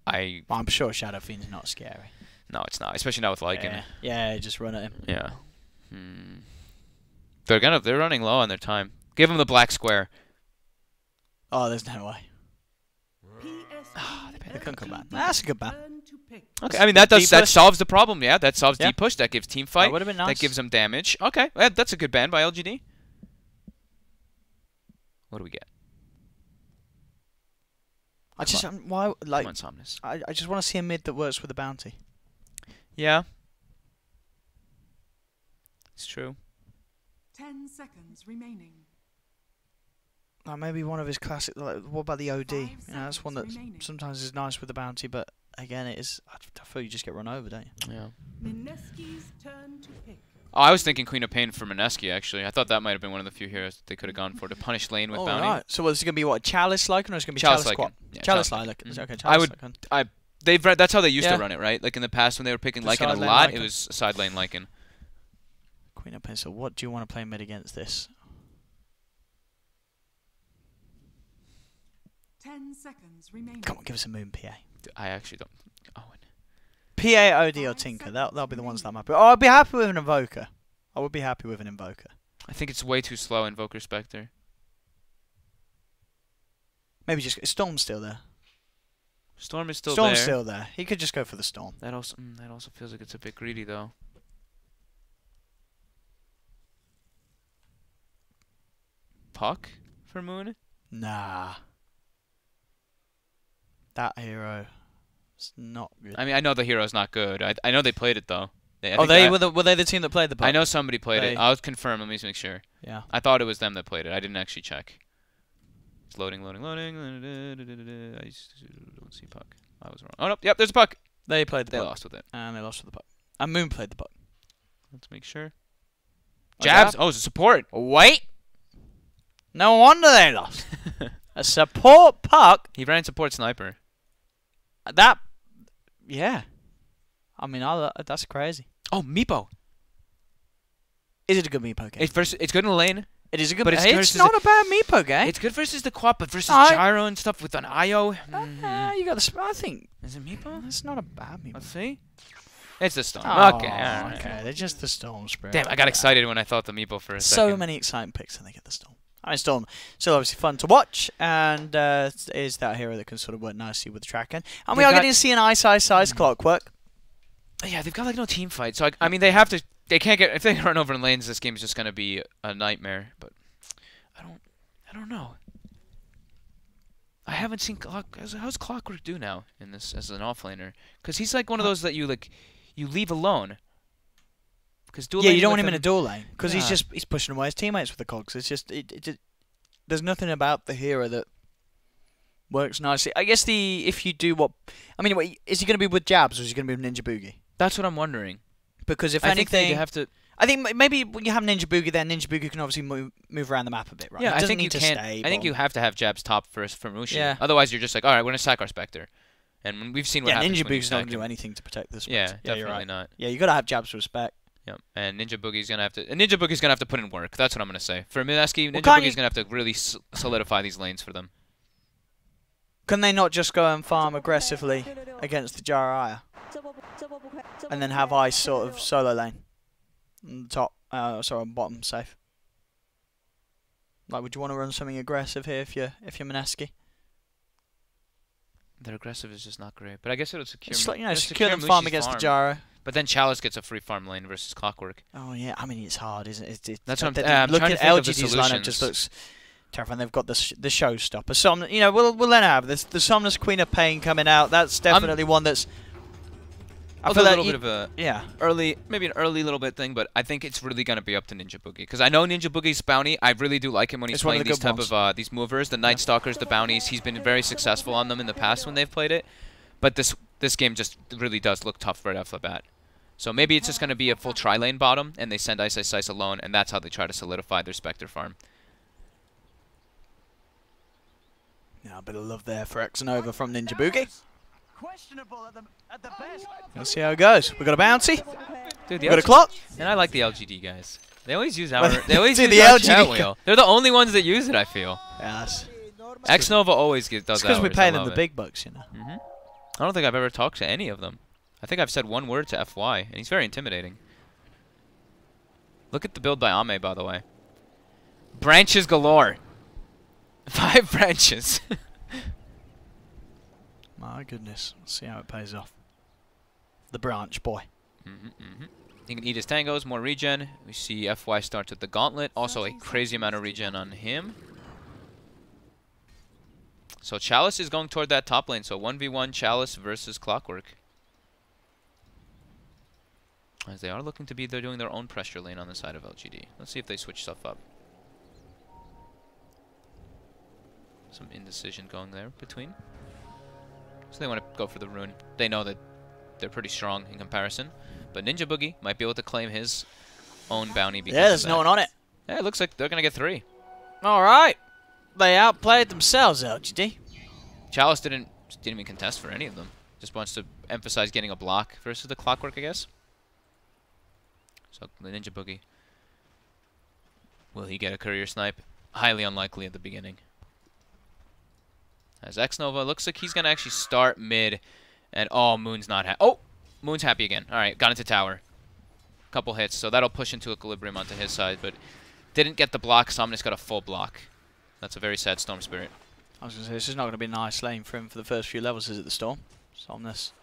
I'm sure Shadow Fiend's not scary. No, it's not, especially not with Lycan. Yeah, just run at him. Yeah. They're running low on their time. Give them the black square. Oh, there's no way. PSG They couldn't come back. That's a good ban. turn to pick. Okay, I mean that D-push. solves the problem. Yeah, that solves Yeah. D push. That gives team fight. would've been nice. That gives them damage. Okay, that's a good ban by LGD. What do we get? I just why like Come on, Somnus. I just want to see a mid that works with the bounty. Yeah. It's true. 10 seconds remaining. Like maybe one of his classic. Like, what about the OD? 5 You know, that's one that seconds remaining. sometimes is nice with the bounty, but again, it is. I feel you just get run over, don't you? Yeah. Mineski's turn to pick. Oh, I was thinking Queen of Pain for Mineski, actually. I thought that might have been one of the few heroes that they could have gone for to punish lane with Oh, bounty. right. So what's it gonna be? What Chalice Lycan or is it gonna be Chalice Chalice Squad? Lycan. Yeah, Chalice Chalice Lycan. Lycan. Okay, I Chalice would- Lycan. That's how they used Yeah. to run it, right? Like in the past when they were picking The Lycan a side lane lot, it Lycan. was side lane Lycan. Queen of Pencil. What do you want to play mid against this? 10 seconds remaining. Come on, give us a moon, PA. I actually don't. Owen. PA, OD, or Tinker. That'll be the ones that I'm happy with. Oh, I'd be happy with an Invoker. I would be happy with an Invoker. I think it's way too slow, Invoker Spectre. Maybe just... Storm's still there. Storm is still Storm's there. still there. He could just go for the Storm. That also feels like it's a bit greedy, though. Puck for Moon? Nah. That hero is not good. I mean, I know the hero's not good. I know they played it, though. Were they the team that played the Puck? I know somebody played it. I'll confirm. Let me just make sure. Yeah. I thought it was them that played it. I didn't actually check. It's loading. I don't see Puck. I was wrong. Oh, no. Yep, there's a Puck. They played the They Puck. lost with it. And they lost with the Puck. And Moon played the Puck. Let's make sure. Oh, Jabs. jab. Oh, it's a support. Wait! No wonder they lost. A support Puck? He ran support sniper. That... Yeah. I mean, that's crazy. Oh, Meepo. Is it a good Meepo game? It's good in the lane. It is a good... But it's not a bad Meepo game. It's good versus the quad, but versus No. gyro and stuff with an IO. You got the... I think... Is it Meepo? It's not a bad Meepo. Let's see. It's the Storm. Oh, Okay, alright. okay. They're just the Storm Spirit. Damn, I got excited when I thought the Meepo for a second. So many exciting picks and they get the Storm. I mean, Storm still obviously fun to watch, and is that hero that can sort of work nicely with the tracking. And we are getting to see an ice clockwork. Yeah, they've got like no team fight, so I mean they have to. They can't get if they run over in lanes. This game's just gonna be a nightmare. But I don't know. I haven't seen how's Clockwork do now in this as an offlaner? Because he's like one of those that you leave alone. Because you don't want him in a dual lane because Yeah. he's pushing away his teammates with the cogs. It's just there's nothing about the hero that works nicely. I guess if you do what I mean, is he going to be with Jabs or is he going to be with Ninja Boogie? That's what I'm wondering. Because if I think anything, they have to. I think maybe when you have Ninja Boogie, then Ninja Boogie can obviously move around the map a bit, right? Yeah, He I doesn't think you need to can't. stay I think you bottom. have to have Jabs top first for Mushi. Yeah. Otherwise, you're just like, all right, we're gonna sack our Spectre, and when we've seen what happens Ninja when you Boogie's not sack going to do him. anything to protect this. Yeah, you're definitely right. not. Yeah, you got to have Jabs respect. Yeah, and Ninja Boogie's gonna have to. And Ninja Boogie's gonna have to put in work. That's what I'm gonna say. For Mineski, Ninja can't Boogie's you- gonna have to really solidify these lanes for them. Can they not just go and farm aggressively against the Jiraiya and then have Ice sort of solo lane on the top? Sorry, on bottom safe. Like, would you want to run something aggressive here if you're Mineski? Their aggressive is just not great, but I guess it'll secure. It's like, it'll secure them Mushi's farm against the Gyro. But then Chalice gets a free farm lane versus Clockwork. Oh yeah, I mean it's hard, isn't it? That's what I'm I'm trying to think of the LGD's lineup just solutions. looks terrifying. They've got the showstopper. We'll let her have this. The Somnus Queen of Pain coming out. That's definitely one that's. I feel a that little bit of a maybe an early little bit thing, but I think it's really gonna be up to Ninja Boogie because I know Ninja Boogie's bounty. I really do like him when he's It's one of playing the these good type ones. of these movers, the Night Stalkers, the bounties. He's been very successful on them in the past when they've played it, but this game just really does look tough right off the bat. So maybe it's just gonna be a full tri-lane bottom, and they send Ice Ice Ice alone, and that's how they try to solidify their Spectre farm. Yeah, a bit of love there for X and Over from Ninja Boogie. Questionable at the best. Let's see how it goes. We got a bounty. Dude, We got a clock. And I like the LGD guys. They always use our. They always Dude, use the our LGD chat wheel. They're the only ones that use it. I feel. Yes. X Nova always does It's because we ours. pay I them love the it. big bucks, you know. I don't think I've ever talked to any of them. I think I've said one word to FY, and he's very intimidating. Look at the build by Ame, by the way. Branches galore. 5 branches. My goodness. Let's see how it pays off. The branch boy. He can eat his tangos, more regen. We see FY starts with the gauntlet. Also a crazy amount of regen on him. So Chalice is going toward that top lane. So 1v1 Chalice versus Clockwork. As they are looking to be, they're doing their own pressure lane on the side of LGD. Let's see if they switch stuff up. Some indecision going there between. So they want to go for the rune. They know that they're pretty strong in comparison. But Ninja Boogie might be able to claim his own bounty because Yeah, there's of no that. one on it. Yeah, it looks like they're going to get 3. All right. They outplayed themselves, LGD. Chalice didn't even contest for any of them. Just wants to emphasize getting a block versus the Clockwork, I guess. So the Ninja Boogie. Will he get a courier snipe? Highly unlikely at the beginning. As X-Nova looks like he's going to actually start mid. And, oh, Moon's not happy. Oh, Moon's happy again. All right, got into tower. Couple hits, so that'll push into equilibrium onto his side, but didn't get the block. Somnus got a full block. That's a very sad Storm Spirit. I was going to say, this is not going to be a nice lane for him for the first few levels, is it, the Storm? Somnus.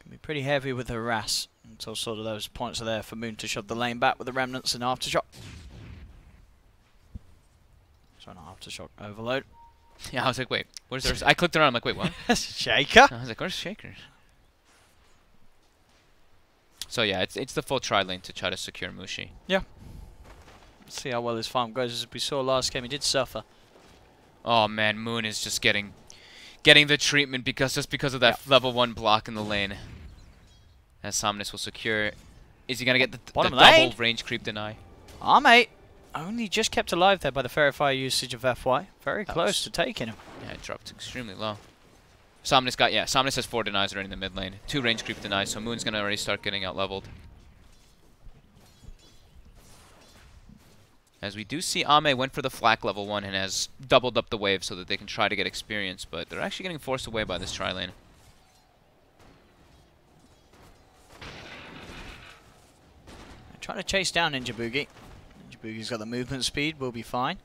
Can be pretty heavy with the harass until sort of those points are there for Moon to shove the lane back with the remnants and aftershock. Sorry, not aftershock, overload. Yeah, I was like, wait, where's there? I clicked around, I'm like, wait, what? Shaker? I was like, where's Shaker? So yeah, it's the full tri lane to try to secure Mushi. Yeah. Let's see how well his farm goes. As we saw last game, he did suffer. Oh man, Moon is just getting the treatment because of that level 1 block in the lane. As Somnus will secure. Is he gonna get the double range creep deny? Mate. Only just kept alive there by the Fairy Fire usage of FY. Very close to taking him. Yeah, it dropped extremely low. Somnus has 4 denies already in the mid lane. 2 range creep denies, so Moon's gonna already start getting out leveled. As we do see Ame went for the flak level 1 and has doubled up the wave so that they can try to get experience, but they're actually getting forced away by this tri lane. Trying to chase down Ninja Boogie. Ninja Boogie's got the movement speed, will be fine.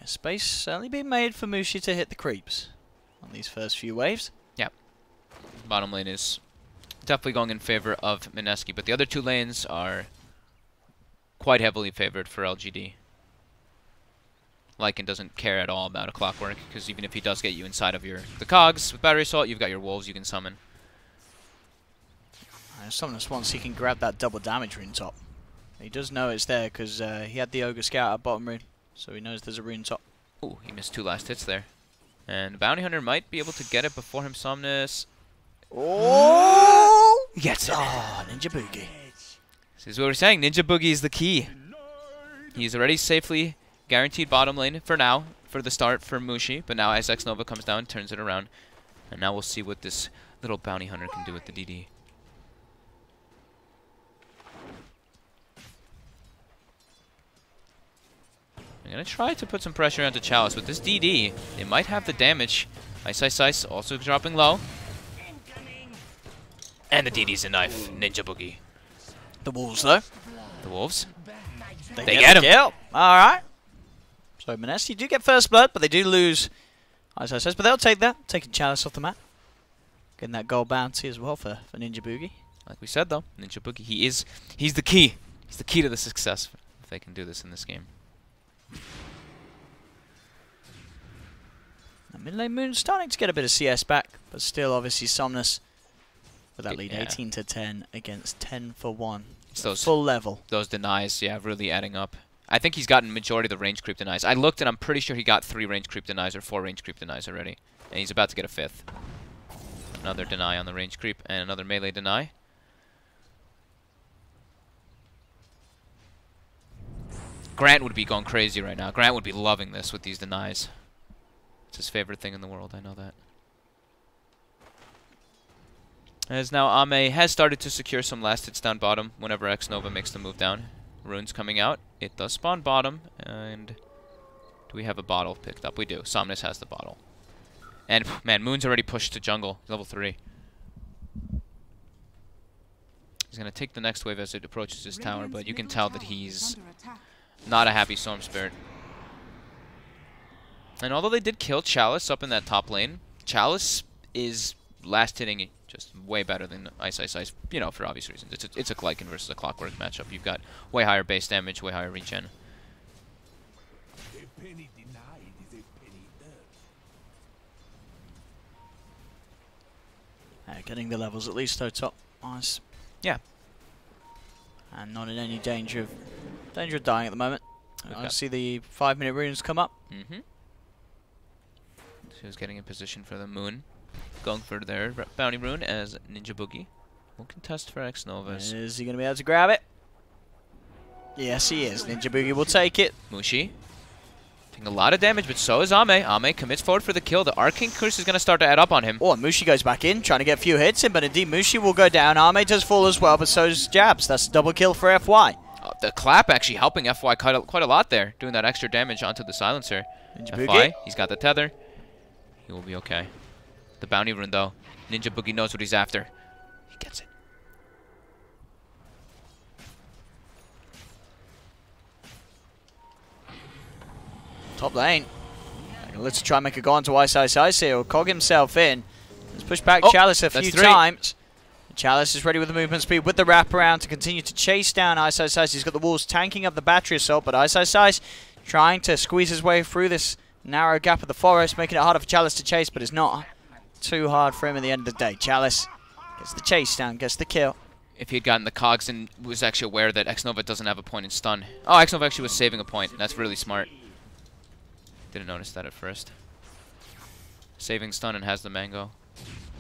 Space certainly being made for Mushi to hit the creeps on these first few waves. Yeah. Bottom lane is definitely going in favor of Mineski, but the other 2 lanes are quite heavily favored for LGD. Lycan doesn't care at all about a clockwork, because even if he does get you inside of the cogs with battery assault, you've got your wolves you can summon. Somnus once he can grab that double damage rune top. He does know it's there because he had the Ogre Scout at bottom rune, so he knows there's a rune top. Ooh, he missed 2 last hits there. And Bounty Hunter might be able to get it before him, Somnus. Oh! He gets it. Oh, Ninja Boogie. This is what we're saying. Ninja Boogie is the key. He's already safely guaranteed bottom lane for now, for the start for Mushi. But now as X-Nova comes down, turns it around. And now we'll see what this little Bounty Hunter can do with the DD. I'm going to try to put some pressure onto Chalice. With this DD, they might have the damage. Ice also dropping low. And the DD's a knife. Ninja Boogie. The Wolves, though. The Wolves? They get him. Alright. So Mineski do get first blood, but they do lose Ice. But they'll take that. Taking Chalice off the map. Getting that gold bounty as well for Ninja Boogie. Like we said, though, Ninja Boogie, he's the key. He's the key to the success if they can do this in this game. Now, mid lane Moon starting to get a bit of CS back, but still obviously Somnus with that lead 18 to 10 against 10 for 1. It's those full level. Those denies, yeah, really adding up. I think he's gotten majority of the range creep denies. I looked and I'm pretty sure he got 3 range creep denies or 4 range creep denies already. And he's about to get a 5th. Another deny on the range creep and another melee deny. Grant would be going crazy right now. Grant would be loving this with these denies. It's his favorite thing in the world, I know that. As now Ame has started to secure some last hits down bottom whenever X-Nova makes the move down. Runes coming out. It does spawn bottom. And do we have a bottle picked up? We do. Somnus has the bottle. And man, Moon's already pushed to jungle. Level 3. He's going to take the next wave as it approaches his tower, but you can tell that he's not a happy Storm Spirit. And although they did kill Chalice up in that top lane, Chalice is last hitting it just way better than Ice, you know, for obvious reasons. It's a Glycan versus a Clockwork matchup. You've got way higher base damage, way higher regen. Getting the levels at least though top. Nice. Yeah. And not in any danger of dying at the moment. I see the 5-minute runes come up. Mm-hmm. So he's getting in position for the Moon. Going for their bounty rune as Ninja Boogie will contest for X-Novas. Is he going to be able to grab it? Yes, he is. Ninja Boogie will take it. Mushi taking a lot of damage, but so is Ame. Ame commits forward for the kill. The Arcane Curse is going to start to add up on him. Oh, and Mushi goes back in, trying to get a few hits in, but indeed Mushi will go down. Ame does fall as well, but so does Jabs. That's a double kill for FY. the clap actually helping FY quite a lot there, doing that extra damage onto the silencer. Ninja FY, Boogie. he's got the tether. He will be okay. The bounty rune, though. Ninja Boogie knows what he's after. He gets it. Top lane. Let's try and make a go onto Ice Ice Ice here. He'll cog himself in. Let's push back Chalice a few times. Chalice is ready with the movement speed with the wraparound to continue to chase down Ice Ice Ice. He's got the walls tanking up the battery assault, but Ice Ice Ice trying to squeeze his way through this narrow gap of the forest, making it harder for Chalice to chase, but it's not too hard for him at the end of the day. Chalice gets the chase down, gets the kill. If he had gotten the cogs and was actually aware that X-Nova doesn't have a point in stun. Oh, X-Nova actually was saving a point. That's really smart. Didn't notice that at first. Saving stun and has the mango.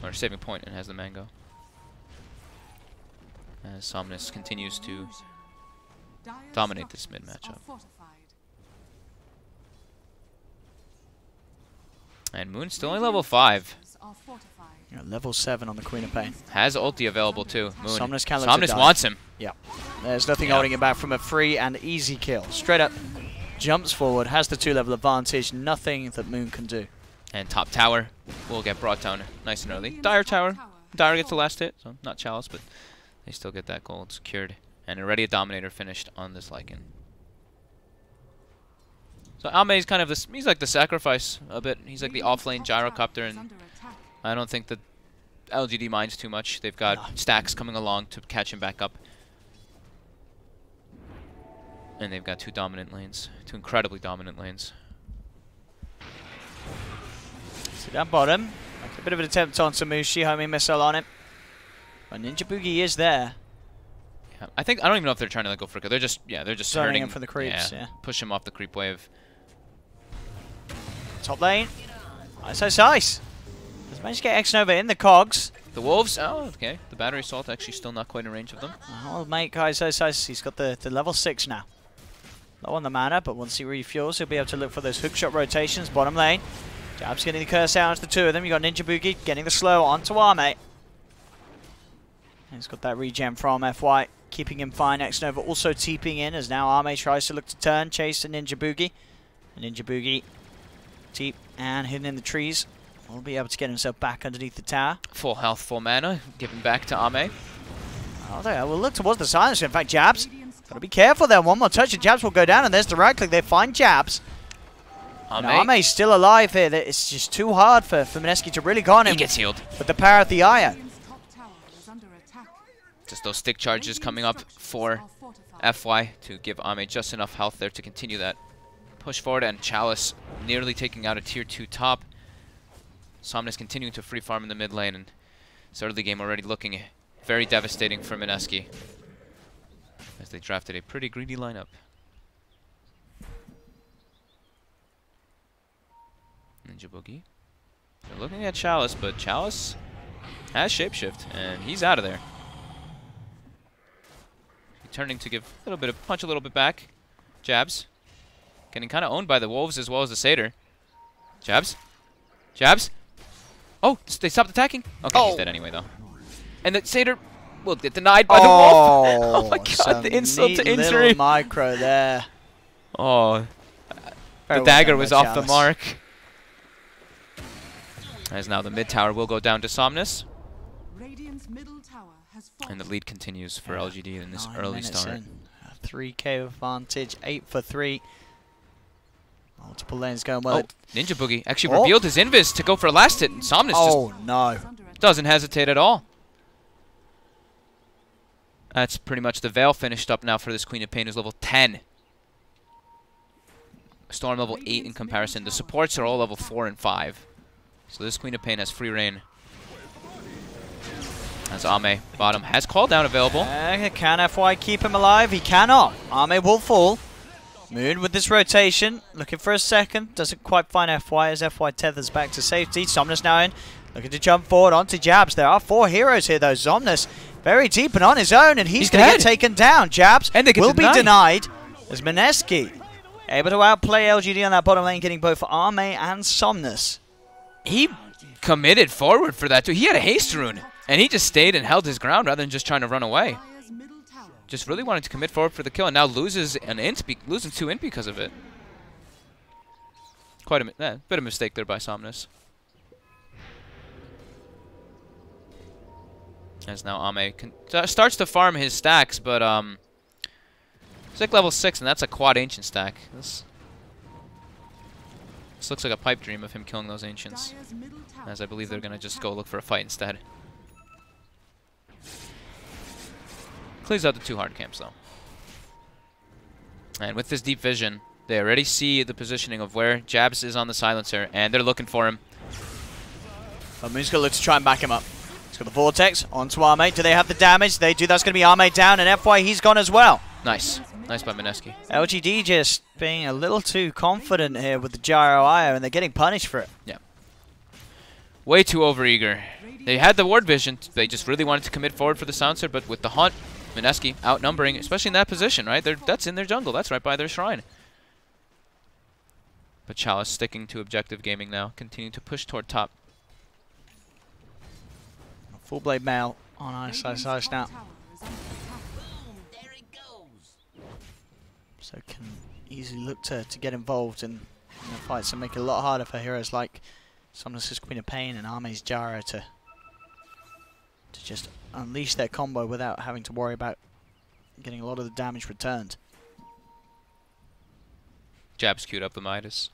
Or saving point and has the mango. As Somnus continues to dominate this mid matchup. And Moon's still only level 5. Yeah, level 7 on the Queen of Pain. Has ulti available too. Moon. Somnus wants him. Yeah. There's nothing holding him back from a free and easy kill. Straight up. Jumps forward, has the 2-level advantage, nothing that Moon can do. And top tower will get brought down nice and early. Dire tower. Dire gets the last hit, so not Chalice, but they still get that gold secured. And already a Dominator finished on this Lycan. So Ame is kind of he's like the sacrifice a bit. He's like the off-lane gyrocopter, and I don't think that LGD minds too much. They've got stacks coming along to catch him back up. And they've got 2 dominant lanes. 2 incredibly dominant lanes. See down bottom. A bit of an attempt on Samushi, homing missile on him. But Ninja Boogie is there. Yeah, I don't even know if they're trying to go for it. They're just Zoning hurting him for the creeps, yeah. Push him off the creep wave. Top lane. Ice Ice Ice. Has managed to get X-Nova in the cogs. The wolves, oh, okay. The battery assault actually still not quite in range of them. I'll make Ice Ice Ice. He's got the level 6 now. Low on the mana, but once he refuels, he'll be able to look for those hookshot rotations. Bottom lane. Jab's getting the curse out onto the 2 of them. You got Ninja Boogie getting the slow onto Ame. He's got that regen from FY, keeping him fine. X-Nova also TPing in as now Ame tries to look to turn, chase the Ninja Boogie. Ninja Boogie, deep and hidden in the trees, will be able to get himself back underneath the tower. Full health, full mana, given back to Ame. Oh, there. We'll look towards the silencer. In fact, Jabs, gotta be careful there. One more touch and Jabs will go down, and there's the right click. They find Jabs. Ame's still alive here. It's just too hard for Mineski to really go on him. He gets healed. With the power of the Aya. Just those stick charges coming up for FY to give Ame just enough health there to continue that push forward, and Chalice nearly taking out a tier 2 top. Somnus continuing to free farm in the mid lane, and this early game already looking very devastating for Mineski as they drafted a pretty greedy lineup. Ninja Boogie. They're looking at Chalice, but Chalice has shapeshift, and he's out of there. Turning to give a little bit of punch, a little bit back. Jabs. Getting kind of owned by the wolves as well as the satyr. Jabs. Jabs. Oh, they stopped attacking? Okay, he's dead anyway, though. And the satyr will get denied by the wolf. Oh my god, the insult to injury. Micro there. Oh. The dagger was off the mark. As now the mid tower will go down to Somnus. And the lead continues for LGD in this early start. 3k advantage, 8 for 3. Multiple lanes going well. Oh, Ninja Boogie actually revealed his invis to go for a last hit, and Somnus just doesn't hesitate at all. That's pretty much the Veil finished up now for this Queen of Pain, who's level 10. Storm level 8 in comparison. The supports are all level 4 and 5. So this Queen of Pain has free reign. As Ame, bottom, has call down available. Can FY keep him alive? He cannot. Ame will fall. Moon with this rotation, looking for a second. Doesn't quite find FY as FY tethers back to safety. Somnus now in, looking to jump forward onto Jabs. There are 4 heroes here though. Somnus very deep and on his own, and he's going to get taken down. Jabs will be denied as Mineski able to outplay LGD on that bottom lane, getting both Ame and Somnus. He committed forward for that too. He had a haste rune, and he just stayed and held his ground rather than just trying to run away. just really wanted to commit forward for the kill, and now loses an int, losing 2 int because of it. Quite a bit of mistake there by Somnus. As now Ame starts to farm his stacks, but it's like level 6, and that's a quad ancient stack. This looks like a pipe dream of him killing those ancients, as I believe they're gonna just go look for a fight instead. Clears out the 2 hard camps though. And with this deep vision, they already see the positioning of where Jabs is on the silencer, and they're looking for him. Well, Moon's going to look to try and back him up. He's got the Vortex onto Arme. Do they have the damage? They do. That's going to be Arme down, and FY, he's gone as well. Nice. Nice by Mineski. LGD just being a little too confident here with the Gyro IO, and they're getting punished for it. Yeah. Way too overeager. They had the ward vision. They just really wanted to commit forward for the silencer, but with the Haunt, Mineski outnumbering, especially in that position, right? That's in their jungle. That's right by their shrine. But Chalice sticking to objective gaming now, continuing to push toward top. Full blade mail on Ice now. So can easily look to get involved in the fights and make it a lot harder for heroes like Somnus' Queen of Pain and Arme's Gyro to just unleash their combo without having to worry about getting a lot of the damage returned. Jabs queued up the Midas.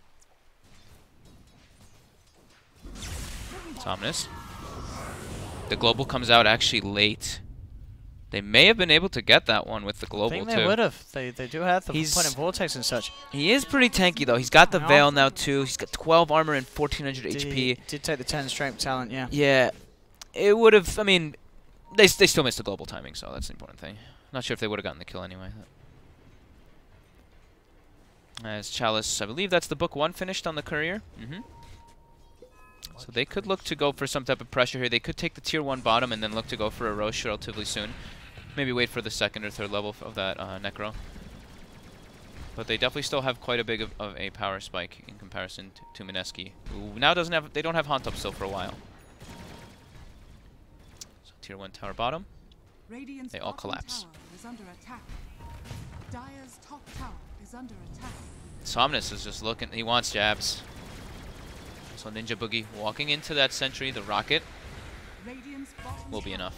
Somnus. The global comes out actually late. They may have been able to get that one with the global too. I think they would have. They do have the point in Vortex and such. He is pretty tanky though. He's got the Veil now too. He's got 12 armor and 1400 HP. Did take the 10 strength talent, yeah. Yeah. It would have, I mean, they still missed the global timing, so that's the important thing. Not sure if they would have gotten the kill anyway. As Chalice, I believe that's the book 1 finished on the courier. So they could look to go for some type of pressure here. They could take the tier 1 bottom and then look to go for a Roche relatively soon. Maybe wait for the 2nd or 3rd level of that Necro. But they definitely still have quite a big of a power spike in comparison to Mineski, who now they don't have Haunt up still for a while. So tier 1 tower bottom. They all collapse. Somnus is just looking. He wants jabs. So Ninja Boogie walking into that sentry. The rocket will be enough.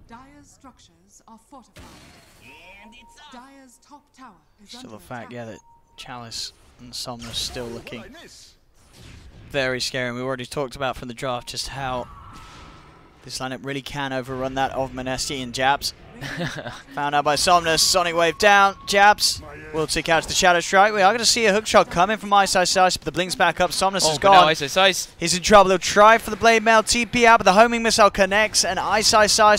Dire's structures are fortified. Dire's top tower is Still under the fact, attack. yeah, that Chalice and Somnus still looking very scary. And we already talked about from the draft just how this lineup really can overrun that of Mineski and Jabs. Found out by Somnus. Sonic Wave down. Jabs will take out to the Shadow Strike. We are going to see a hook shot coming from Ice, but the blink's back up. Somnus is gone. No, Ice. He's in trouble. He'll try for the Blade Mail. TP out, but the homing missile connects, and Ice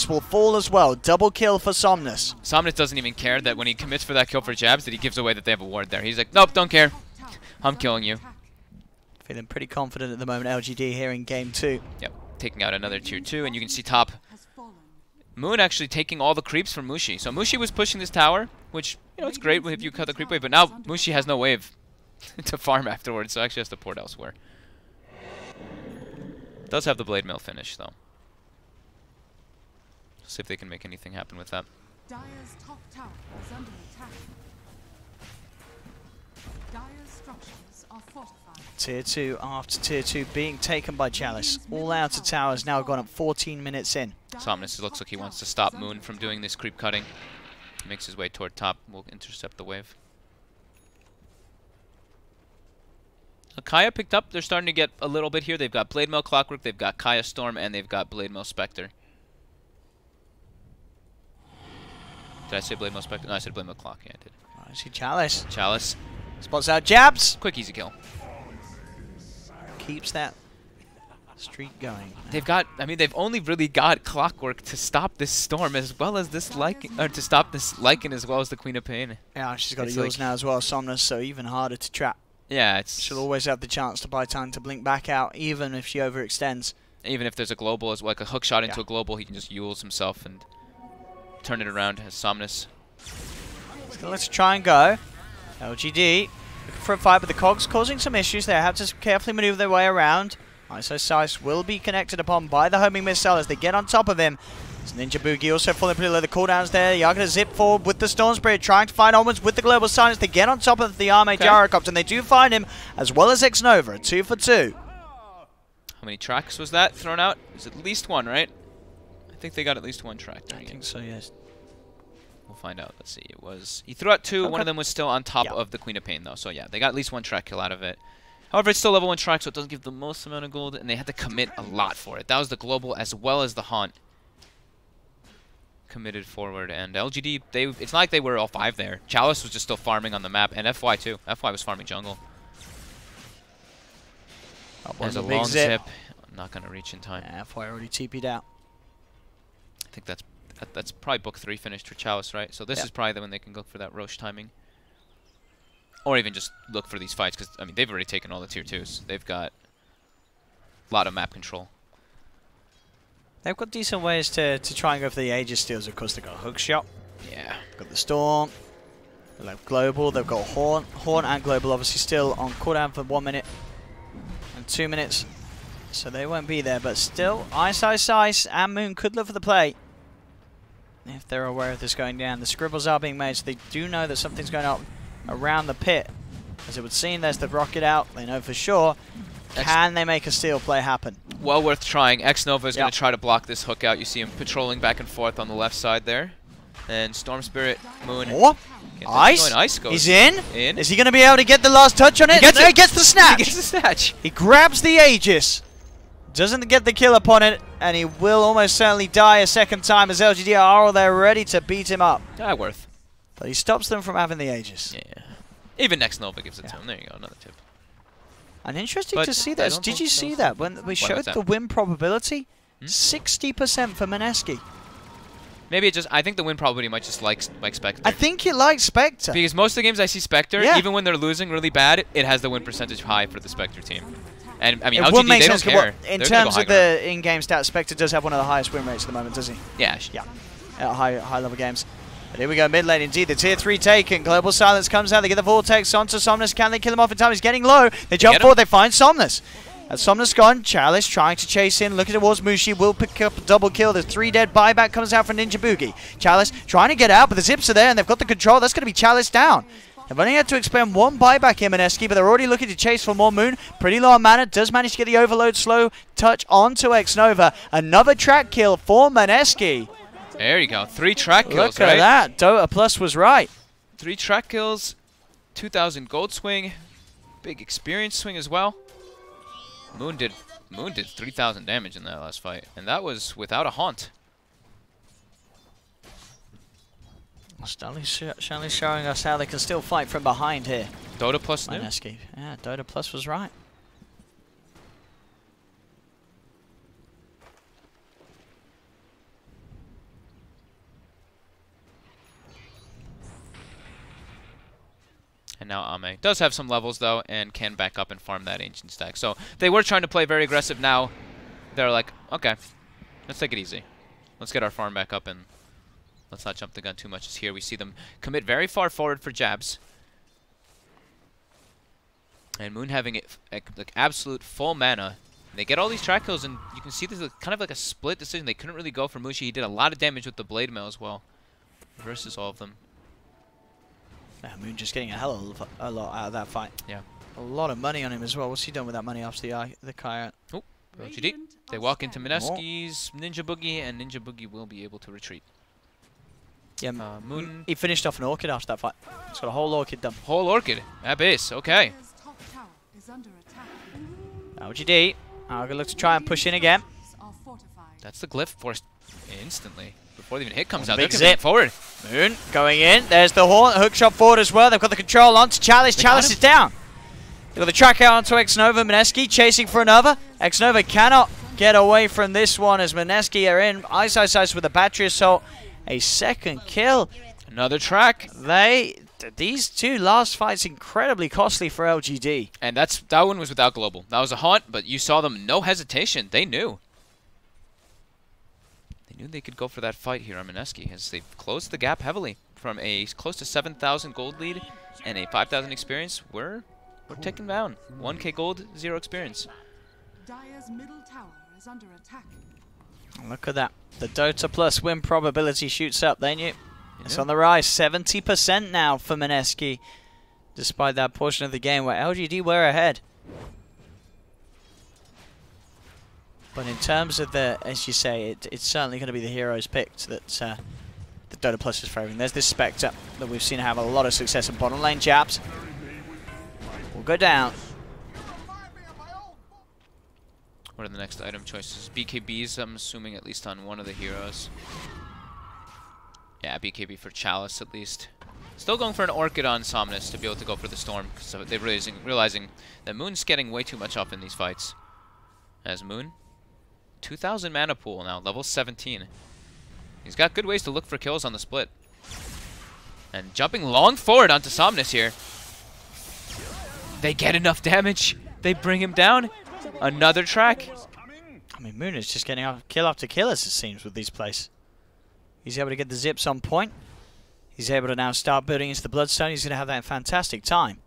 will fall as well. Double kill for Somnus. Somnus doesn't even care that when he commits for that kill for Jabs that he gives away that they have a ward there. He's like, nope, don't care. I'm killing you. Feeling pretty confident at the moment, LGD here in game 2. Yep, taking out another tier 2, and you can see top. Moon actually taking all the creeps from Mushi. So Mushi was pushing this tower, which, you know, it's great if you cut the creep wave, but now Mushi has no wave to farm afterwards, so actually has to port elsewhere. Does have the Blade Mail finish, though. See if they can make anything happen with that. Dire's top tower is under attack. Dire's structures are fortified. Tier 2 after Tier 2 being taken by Chalice. All outer towers now gone up 14 minutes in. Somnus looks like he wants to stop Moon from doing this creep cutting. He makes his way toward top. Will intercept the wave. Kaya picked up. They're starting to get a little bit here. They've got Blade Mail Clockwork, they've got Kaya Storm, and they've got Blade Mail Spectre. Did I say Blade Mail Spectre? No, I said Blade Mail Clock. Yeah, I did. I see Chalice. Chalice. Spots out Jabs. Quick, easy kill. Keeps that streak going. They've got, I mean, they've only really got Clockwork to stop this Storm as well as this Lycan, or to stop this Lycan as well as the Queen of Pain. Yeah, she's got It's yours like, now as well, Somnus, so even harder to trap. Yeah, it's... She'll always have the chance to buy time to blink back out, even if she overextends. Even if there's a global, as like a hook shot into a global, he can just Yules himself and turn it around as Somnus. So let's try and go. LGD looking for a fight, but the cogs causing some issues. They have to carefully maneuver their way around. Ice will be connected upon by the homing missile as they get on top of him. Ninja Boogie also falling pretty low. The cooldowns there. They are going to zip forward with the Storm Spirit, trying to find onwards with the Global Silence. They get on top of the Arme Gyrocopter, and they do find him, as well as X-Nova. A 2 for 2. How many tracks was that thrown out? It was at least one, right? I think they got at least one track. I think so, yes. We'll find out. Let's see. It was... He threw out 2. Okay. One of them was still on top of the Queen of Pain, though. So, yeah, they got at least one track kill out of it. However, it's still level 1 track, so it doesn't give the most amount of gold, and they had to commit a lot for it. That was the Global as well as the Haunt. Committed forward, and LGD, it's not like they were all 5 there. Chalice was just still farming on the map, and FY too. FY was farming jungle. There's a long zip. Not gonna reach in time. Yeah, FY already TP'd out. I think that's probably book 3 finished for Chalice, right? So this is probably the when they can go for that Roche timing, or even just look for these fights, because I mean they've already taken all the tier 2s. They've got a lot of map control. They've got decent ways to try and go for the Aegis steals. Of course, they've got a hook shot. Yeah. They've got the Storm. They've got Global. They've got Haunt. Haunt and Global obviously still on cooldown for 1 minute and 2 minutes. So they won't be there. But still, Ice, and Moon could look for the play if they're aware of this going down. The scribbles are being made, so they do know that something's going on around the pit. As it would seem, there's the rocket out. They know for sure. Can they make a steal play happen? Well worth trying. X-Nova is going to try to block this hook out. You see him patrolling back and forth on the left side there. And Storm Spirit, Moon. Oh, Ice? Ice goes He's in. Is he going to be able to get the last touch on it? He gets the snatch. He gets the snatch. He grabs the Aegis. Doesn't get the kill upon it. And he will almost certainly die a second time as LGD are all there ready to beat him up. Worth. But he stops them from having the Aegis. Yeah. Even X-Nova gives it to him. There you go. Another tip. And interesting to see this. Did you see that when we showed the win probability? 60% for Mineski. Maybe it just. I think the win probability might just like Spectre. I think it likes Spectre. Because most of the games I see Spectre, even when they're losing really bad, it has the win percentage high for the Spectre team. And I mean, LGD, they don't care. In terms of the in-game stats, Spectre does have one of the highest win rates at the moment, doesn't he? Yeah. Yeah. At high-level games. But here we go, mid lane indeed. The tier 3 taken. Global Silence comes out. They get the Vortex onto Somnus. Can they kill him off in time? He's getting low. They jump forward. They find Somnus. As Somnus gone, Chalice trying to chase in. Looking towards Mushi. Will pick up a double kill. The 3 dead buyback comes out from Ninja Boogie. Chalice trying to get out, but the zips are there and they've got the control. That's going to be Chalice down. They've only had to expend 1 buyback here, Mineski, but they're already looking to chase for more Moon. Pretty low on mana. Does manage to get the overload slow touch onto X-Nova. Another track kill for Mineski. There you go. 3 track kills, Look at that. Dota Plus was right. 3 track kills, 2,000 gold swing, big experience swing as well. Moon did 3,000 damage in that last fight, and that was without a haunt. Stanley's showing us how they can still fight from behind here. Dota Plus new. Mineski. Yeah, Dota Plus was right. And now Ame does have some levels, though, and can back up and farm that ancient stack. So they were trying to play very aggressive. Now they're like, okay, let's take it easy. Let's get our farm back up, and let's not jump the gun too much. As here we see them commit very far forward for jabs. And Moon having it like absolute full mana. They get all these track kills, and you can see this is kind of like a split decision. They couldn't really go for Mushi. He did a lot of damage with the Blade Mail as well versus all of them. Yeah, Moon just getting a hell of a lot out of that fight. Yeah. A lot of money on him as well. What's he done with that money after the Kayat? Oh, LGD. They walk into Mineski's Ninja Boogie, and Ninja Boogie will be able to retreat. Yeah, Moon. He finished off an Orchid after that fight. He's got a whole Orchid done. Whole Orchid at base, okay. LGD are going to look to try and push in again. That's the glyph forced instantly. Before the even hit comes out, big they're zip forward. Moon going in. There's the Haunt. Hook shot forward as well. They've got the control onto Chalice. Chalice is down. They've got the track out onto X-Nova. Mineski chasing for another. X-Nova cannot get away from this one as Mineski are in. Ice with a battery assault. A second kill. Another track. These 2 last fights incredibly costly for LGD. And that one was without global. That was a haunt, but you saw them no hesitation. They knew. They knew they could go for that fight here on Mineski as they closed the gap heavily from a close to 7,000 gold lead and a 5,000 experience. We're taking down 1k gold, 0 experience. Dire's middle tower is under attack. Look at that. The Dota Plus win probability shoots up, then you. It's on the rise. 70% now for Mineski, despite that portion of the game where LGD were ahead. But in terms of the, as you say, it's certainly going to be the heroes picked that the Dota Plus is favouring. There's this Spectre that we've seen have a lot of success in bottom lane. Jabs will go down. What are the next item choices? BKBs, I'm assuming, at least on one of the heroes. Yeah, BKB for Chalice at least. Still going for an Orchid on Somnus to be able to go for the Storm, because they're realizing that Moon's getting way too much off in these fights. As Moon, 2,000 mana pool now, level 17. He's got good ways to look for kills on the split. And jumping long forward onto Somnus here. They get enough damage. They bring him down. Another track. I mean, Moon is just getting kill after kill, as it seems, with these plays. He's able to get the zips on point. He's able to now start building into the Bloodstone. He's going to have that fantastic time.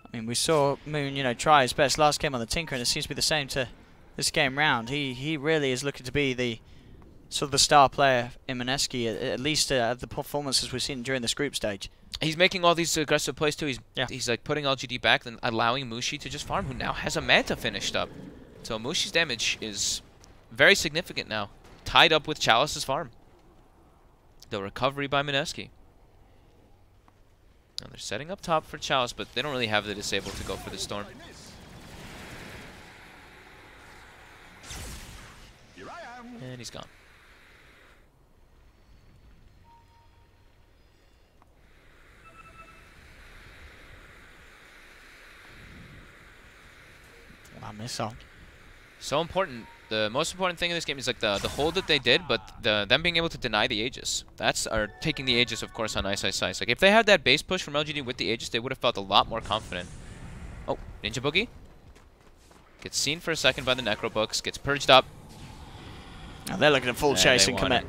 I mean, we saw Moon, you know, try his best last game on the Tinker, and it seems to be the same to this game round. He really is looking to be the sort of the star player in Mineski, at least the performances we've seen during this group stage. He's making all these aggressive plays too. He's like putting LGD back, then allowing Mushi to just farm, who now has a Manta finished up. So Mushi's damage is very significant now, tied up with Chalice's farm. The recovery by Mineski. Now they're setting up top for Chalice, but they don't really have the disable to go for the Storm. And he's gone. Wow, missile. So important. The most important thing in this game is like the hold that they did, but them being able to deny the Aegis. Or taking the Aegis, of course, on Ice Ice Ice. Like, if they had that base push from LGD with the Aegis, they would have felt a lot more confident. Oh, Ninja Boogie. Gets seen for a second by the Necro Books. Gets purged up. Now they're looking at full chase and commit.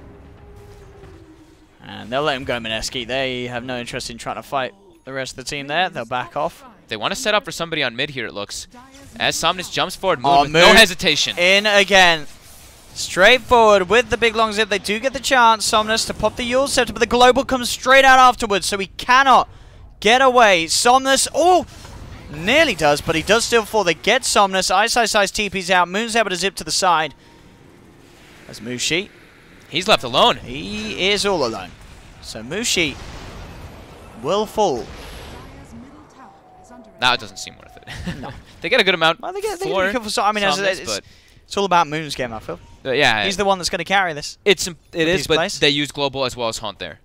And they'll let him go, Mineski. They have no interest in trying to fight the rest of the team there. They'll back off. They want to set up for somebody on mid here, it looks. As Somnus jumps forward, Moon with no hesitation. In again. Straight forward with the big long zip. They do get the chance, Somnus, to pop the Yule Scepter, but the global comes straight out afterwards, so he cannot get away. Somnus, oh, nearly does, but he does still fall. They get Somnus. Ice Ice Ice TP's out. Moon's able to zip to the side. As Mushi. He's left alone. He is all alone. So Mushi will fall. Now it doesn't seem worth it. No. They get a good amount. Well, they get I mean, it's all about Moon's game, I feel. Yeah, he's the one that's going to carry this. It is, but they use global as well as Haunt there.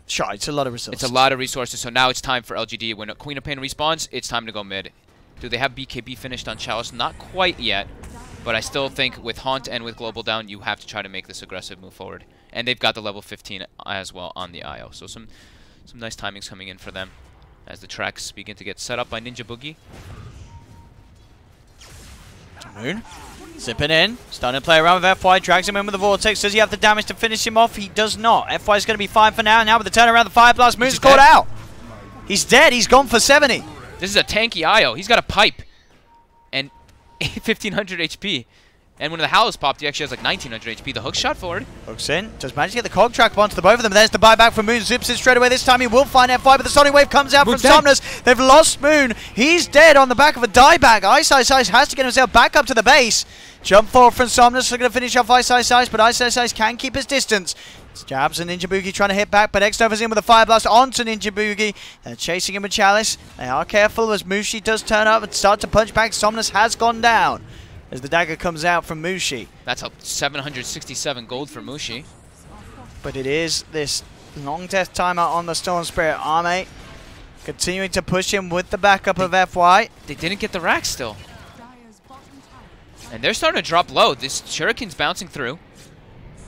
Sure, it's a lot of resources. It's a lot of resources, so now it's time for LGD. When Queen of Pain respawns, it's time to go mid. Do they have BKB finished on Chalice? Not quite yet, but I still think with Haunt and with global down, you have to try to make this aggressive move forward. And they've got the level 15 as well on the IO, so some nice timings coming in for them as the tracks begin to get set up by Ninja Boogie. Moon zipping in, starting to play around with FY, drags him in with the Vortex. Does he have the damage to finish him off? He does not. FY is going to be fine for now. Now with the turnaround, the Fire Blast, Moon's caught out. He's dead. He's gone for 70. This is a tanky IO. He's got a pipe and 1500 HP. And when the Howls popped, he actually has like 1900 HP. The hook shot forward. Hooks in. Does manage to get the cog track onto the both of them. There's the buyback from Moon. Zips in straight away. This time he will find F5, but the Sonic Wave comes out from Somnus. They've lost Moon. He's dead on the back of a dieback. Ice Ice Ice has to get himself back up to the base. Jump forward from Somnus. They're going to finish off Ice Ice Ice, but Ice Ice Ice can keep his distance. Jabs and Ninja Boogie trying to hit back, but X-Nova's in with a Fire Blast onto Ninja Boogie. They're chasing him with Chalice. They are careful as Mushi does turn up and start to punch back. Somnus has gone down as the dagger comes out from Mushi. That's a 767 gold for Mushi. But it is this long death timer on the Storm Spirit army. Continuing to push him with the backup of FY. They didn't get the rack still. And they're starting to drop low. This Shuriken's bouncing through.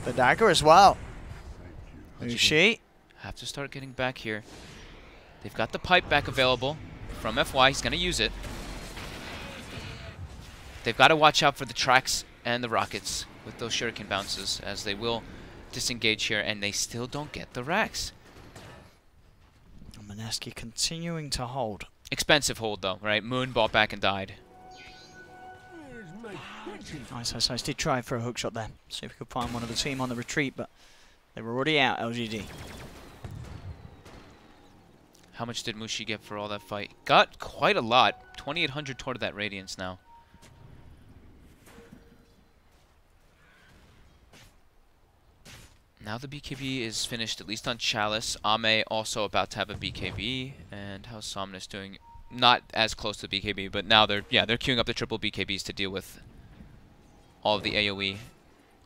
The dagger as well. Mushi have to start getting back here. They've got the pipe back available from FY. He's going to use it. They've got to watch out for the tracks and the rockets with those Shuriken bounces, as they will disengage here, and they still don't get the racks. Mineski continuing to hold. Expensive hold, though, right? Moon bought back and died. Nice. Did try for a hook shot there. See if we could find one of the team on the retreat, but they were already out, LGD. How much did Mushi get for all that fight? Got quite a lot. 2,800 toward that Radiance now. Now the BKB is finished, at least on Chalice. Ame also about to have a BKB. And how's Somnus doing? Not as close to the BKB, but now they're queuing up the triple BKBs to deal with all of the AoE,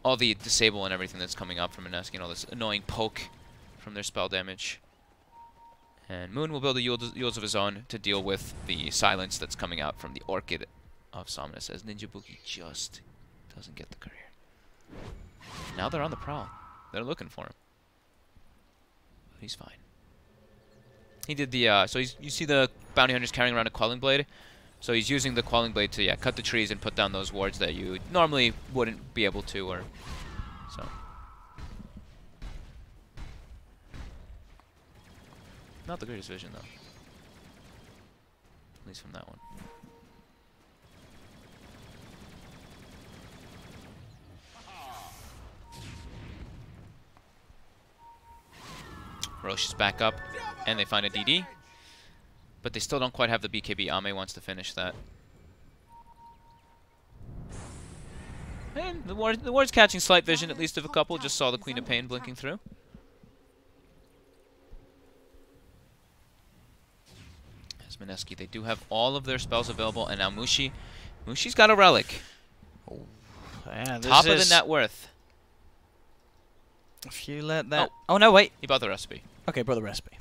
all the disable and everything that's coming up from Mineski, and all this annoying poke from their spell damage. And Moon will build a Yules of his own to deal with the silence that's coming out from the Orchid of Somnus, as Ninja Boogie just doesn't get the career. Now they're on the prowl. They're looking for him. He's fine. He did the, so you see the bounty hunters carrying around a Quelling Blade? So he's using the Quelling Blade to, cut the trees and put down those wards that you normally wouldn't be able to, or so. Not the greatest vision, though. At least from that one. Roche is back up, and they find a DD. But they still don't quite have the BKB. Ame wants to finish that. And the ward's catching slight vision, at least of a couple. Just saw the Queen of Pain blinking through. As Mineski, they do have all of their spells available, and now Mushi. Mushi's got a relic. Oh, yeah, Top of the net worth. If you let that... Oh, no, wait. He bought the recipe. Okay, brought the recipe.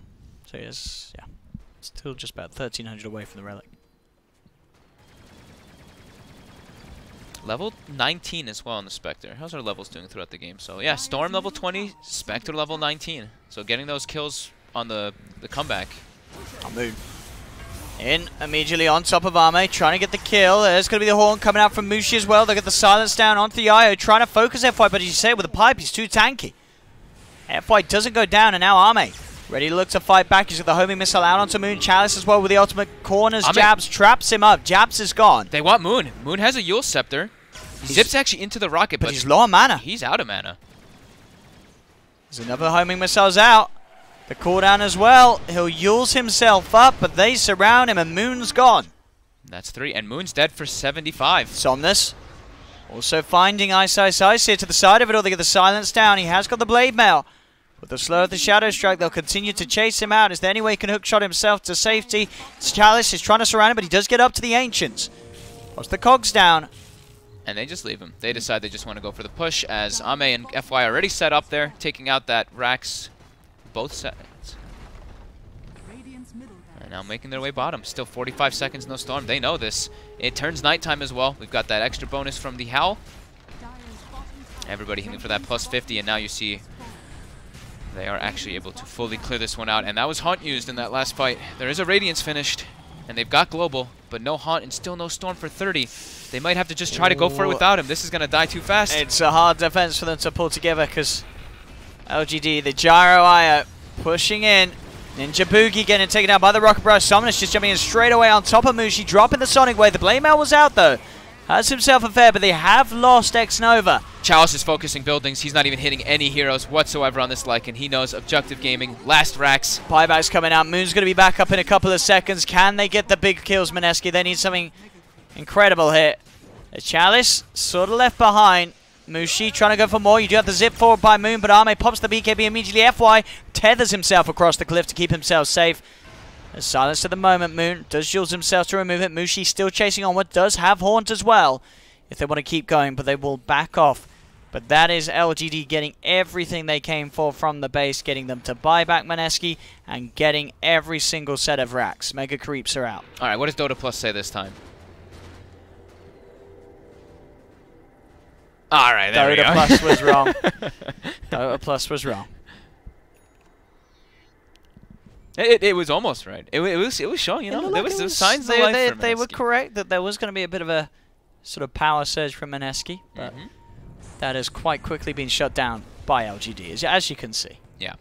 So he is, still just about 1,300 away from the relic. Level 19 as well on the Spectre. How's our levels doing throughout the game? So yeah, Storm level 20, Spectre level 19. So getting those kills on the comeback. I'll move. In, immediately on top of Ame, trying to get the kill. There's going to be the Horn coming out from Mushi as well. They'll get the silence down onto the IO, trying to focus FY, but as you say, with the pipe, he's too tanky. FY doesn't go down, and now Ame ready to look to fight back. He's got the homing missile out onto Moon. Chalice as well with the ultimate corners. Jabs traps him up. Jabs is gone. They want Moon. Moon has a Yule Scepter. He zips actually into the rocket, but he's low on mana. He's out of mana. There's another homing missile's out. The cooldown as well. He'll Yules himself up, but they surround him, and Moon's gone. That's 3, and Moon's dead for 75. Somnus also finding Ice here to the side of it all. They get the silence down. He has got the blade mail. With the slow of the Shadow Strike, they'll continue to chase him out. Is there any way he can hookshot himself to safety? Chalice is trying to surround him, but he does get up to the Ancients. Puts the cogs down. And they just leave him. They decide they just want to go for the push, as Ame and FY are already set up there, taking out that Rax. Both sides. And now making their way bottom. Still 45 seconds, no storm. They know this. It turns nighttime as well. We've got that extra bonus from the Howl. Everybody healing for that plus 50, and now you see they are actually able to fully clear this one out. And that was Haunt used in that last fight. There is a Radiance finished, and they've got Global, but no Haunt and still no Storm for 30. They might have to just try to go for it without him. This is going to die too fast. It's a hard defense for them to pull together, because LGD, the Gyro Aya, pushing in. Ninja Boogie getting taken out by the Rocket Brush. Somnus just jumping in straight away on top of Mushi, dropping the Sonic Wave. The Blade Mail was out, though. Has himself a fair, but they have lost X-Nova. Chalice is focusing buildings. He's not even hitting any heroes whatsoever on this Lycan. He knows objective gaming. Last Rax. Buyback's coming out. Moon's going to be back up in a couple of seconds. Can they get the big kills, Mineski? They need something incredible here. The Chalice sort of left behind. Mushi trying to go for more. You do have the zip forward by Moon, but Ame pops the BKB immediately. FY tethers himself across the cliff to keep himself safe. There's silence at the moment. Moon does shield himself to remove it. Mushi still chasing onward. Does have Haunt as well if they want to keep going, but they will back off. But that is LGD getting everything they came for from the base, getting them to buy back Mineski and getting every single set of racks. Mega Creeps are out. All right, what does Dota Plus say this time? All right, there we go. Dota Plus was wrong. Dota Plus was wrong. It was almost right. It was showing, you know, there was some signs of life for They were correct that there was going to be a bit of a sort of power surge from Mineski, but that has quite quickly been shut down by LGD, as you can see. Yeah.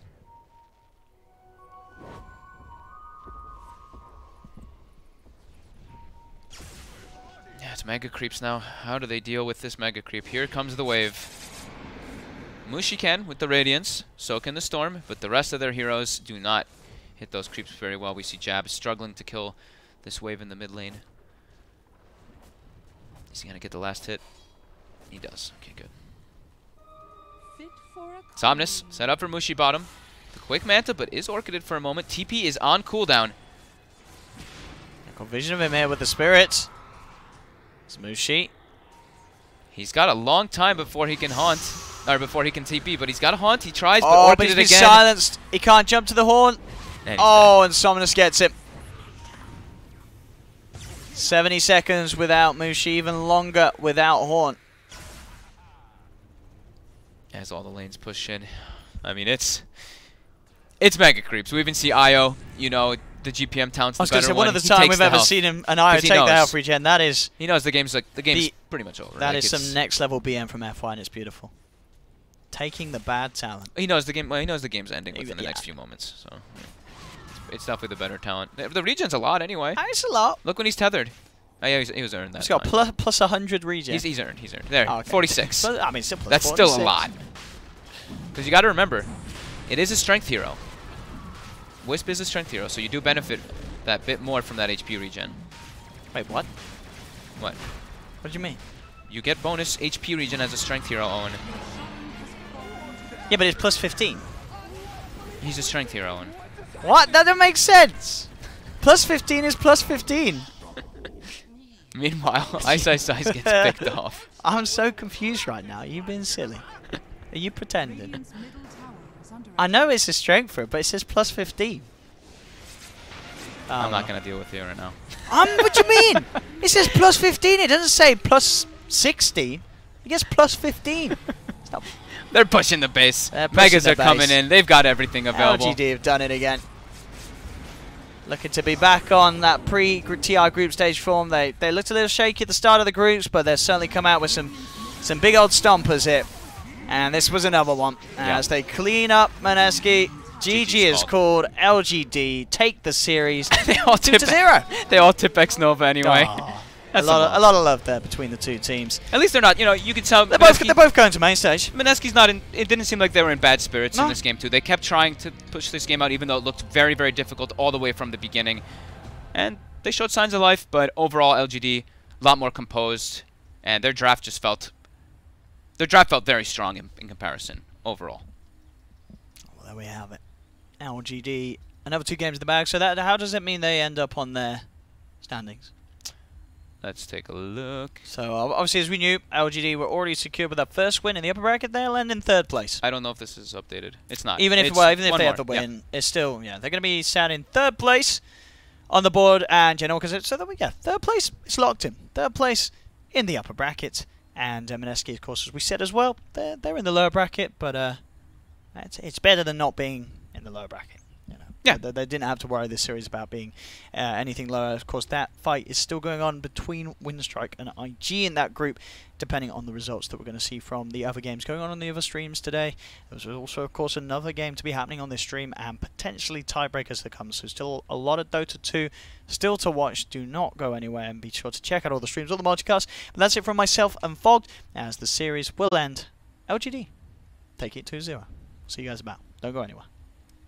It's mega creeps now. How do they deal with this mega creep? Here comes the wave. Mushi can with the Radiance, so can the Storm, but the rest of their heroes do not hit those creeps very well. We see Jab struggling to kill this wave in the mid lane. Is he going to get the last hit? He does. Okay, good. Somnus set up for Mushi bottom. The quick Manta, but is orchided for a moment. TP is on cooldown. Got vision of him here with the spirits. It's Mushi. He's got a long time before he can haunt, or before he can TP, but he's got a haunt. He tries, but Oh, but orchided he's been again. silenced. He can't jump to the horn. And Oh, and Somnus gets it. 70 seconds without Mushi, even longer without horn. As all the lanes push in. I mean, it's mega creeps. We even see Io, you know, the GPM talent's the I was going to better say, one of the He time takes we've the ever health. seen him, an Io 'Cause he take the knows. health regen. That is, He knows the game's pretty much over. that Like, is it's- some next level BM from FY, and it's beautiful. Taking the bad talent. He knows the game. Well, he knows the game's ending within the Yeah. next few moments. So it's definitely the better talent. The regen's a lot anyway. It's a lot. Look when he's tethered. Oh, yeah, he was earned that. He's got time. plus 100 regen. He's earned. There, Oh, okay. 46. But, I mean, still plus That's 46. still a lot. Because you got to remember, it is a strength hero. Wisp is a strength hero, so you do benefit that bit more from that HP regen. Wait, what? What? What do you mean? You get bonus HP regen as a strength hero, Owen. Yeah, but it's plus 15. He's a strength hero, Owen. What? That doesn't make sense. Plus 15 is plus 15. Meanwhile, Ice gets picked off. I'm so confused right now. You've been silly. Are you pretending? Radiant's middle tower is under I know it's a strength for it, but it says plus 15. I'm not going to deal with you right now. What do you mean? It says plus 15. It doesn't say plus 16. It gets plus 15. Stop. They're pushing the base. They're pushing Megas the are coming base. in. They've got everything available. LGD have done it again. Looking to be back on that pre-TI group stage form. They looked a little shaky at the start of the groups, but they've certainly come out with some big old stompers here. And this was another one. As they clean up Mineski. GG is called. LGD take the series. They all 2-0. They all tip X Nova anyway. Oh, a That's lot of love there between the two teams. At least they're not, you know, you can tell They're both going to main stage. Mineski's not in, it didn't seem like they were in bad spirits No. in this game too. They kept trying to push this game out even though it looked very, very difficult all the way from the beginning. And they showed signs of life, but overall LGD, a lot more composed, and their draft felt very strong in comparison overall. Well, there we have it. LGD, another 2 games in the bag. So how does it mean they end up on their standings? Let's take a look. So obviously, as we knew, LGD were already secured with that first win in the upper bracket. They'll end in 3rd place. I don't know if this is updated. It's not. Even if It's they one have the more. Yeah. win, it's still they're going to be sat in 3rd place on the board. And because so that we 3rd place, it's locked in. 3rd place in the upper bracket. And Mineski, of course, as we said as well, they're in the lower bracket, but it's better than not being in the lower bracket. You know, Yeah. they didn't have to worry this series about being anything lower. Of course, that fight is still going on between Windstrike and IG in that group, depending on the results that we're going to see from the other games going on the other streams today. There's also, of course, another game to be happening on this stream and potentially tiebreakers to come. So still a lot of Dota 2 still to watch. Do not go anywhere and be sure to check out all the streams, all the multicasts. But that's it from myself and Fogged, as the series will end. LGD, take it 2-0. See you guys about. Don't go anywhere.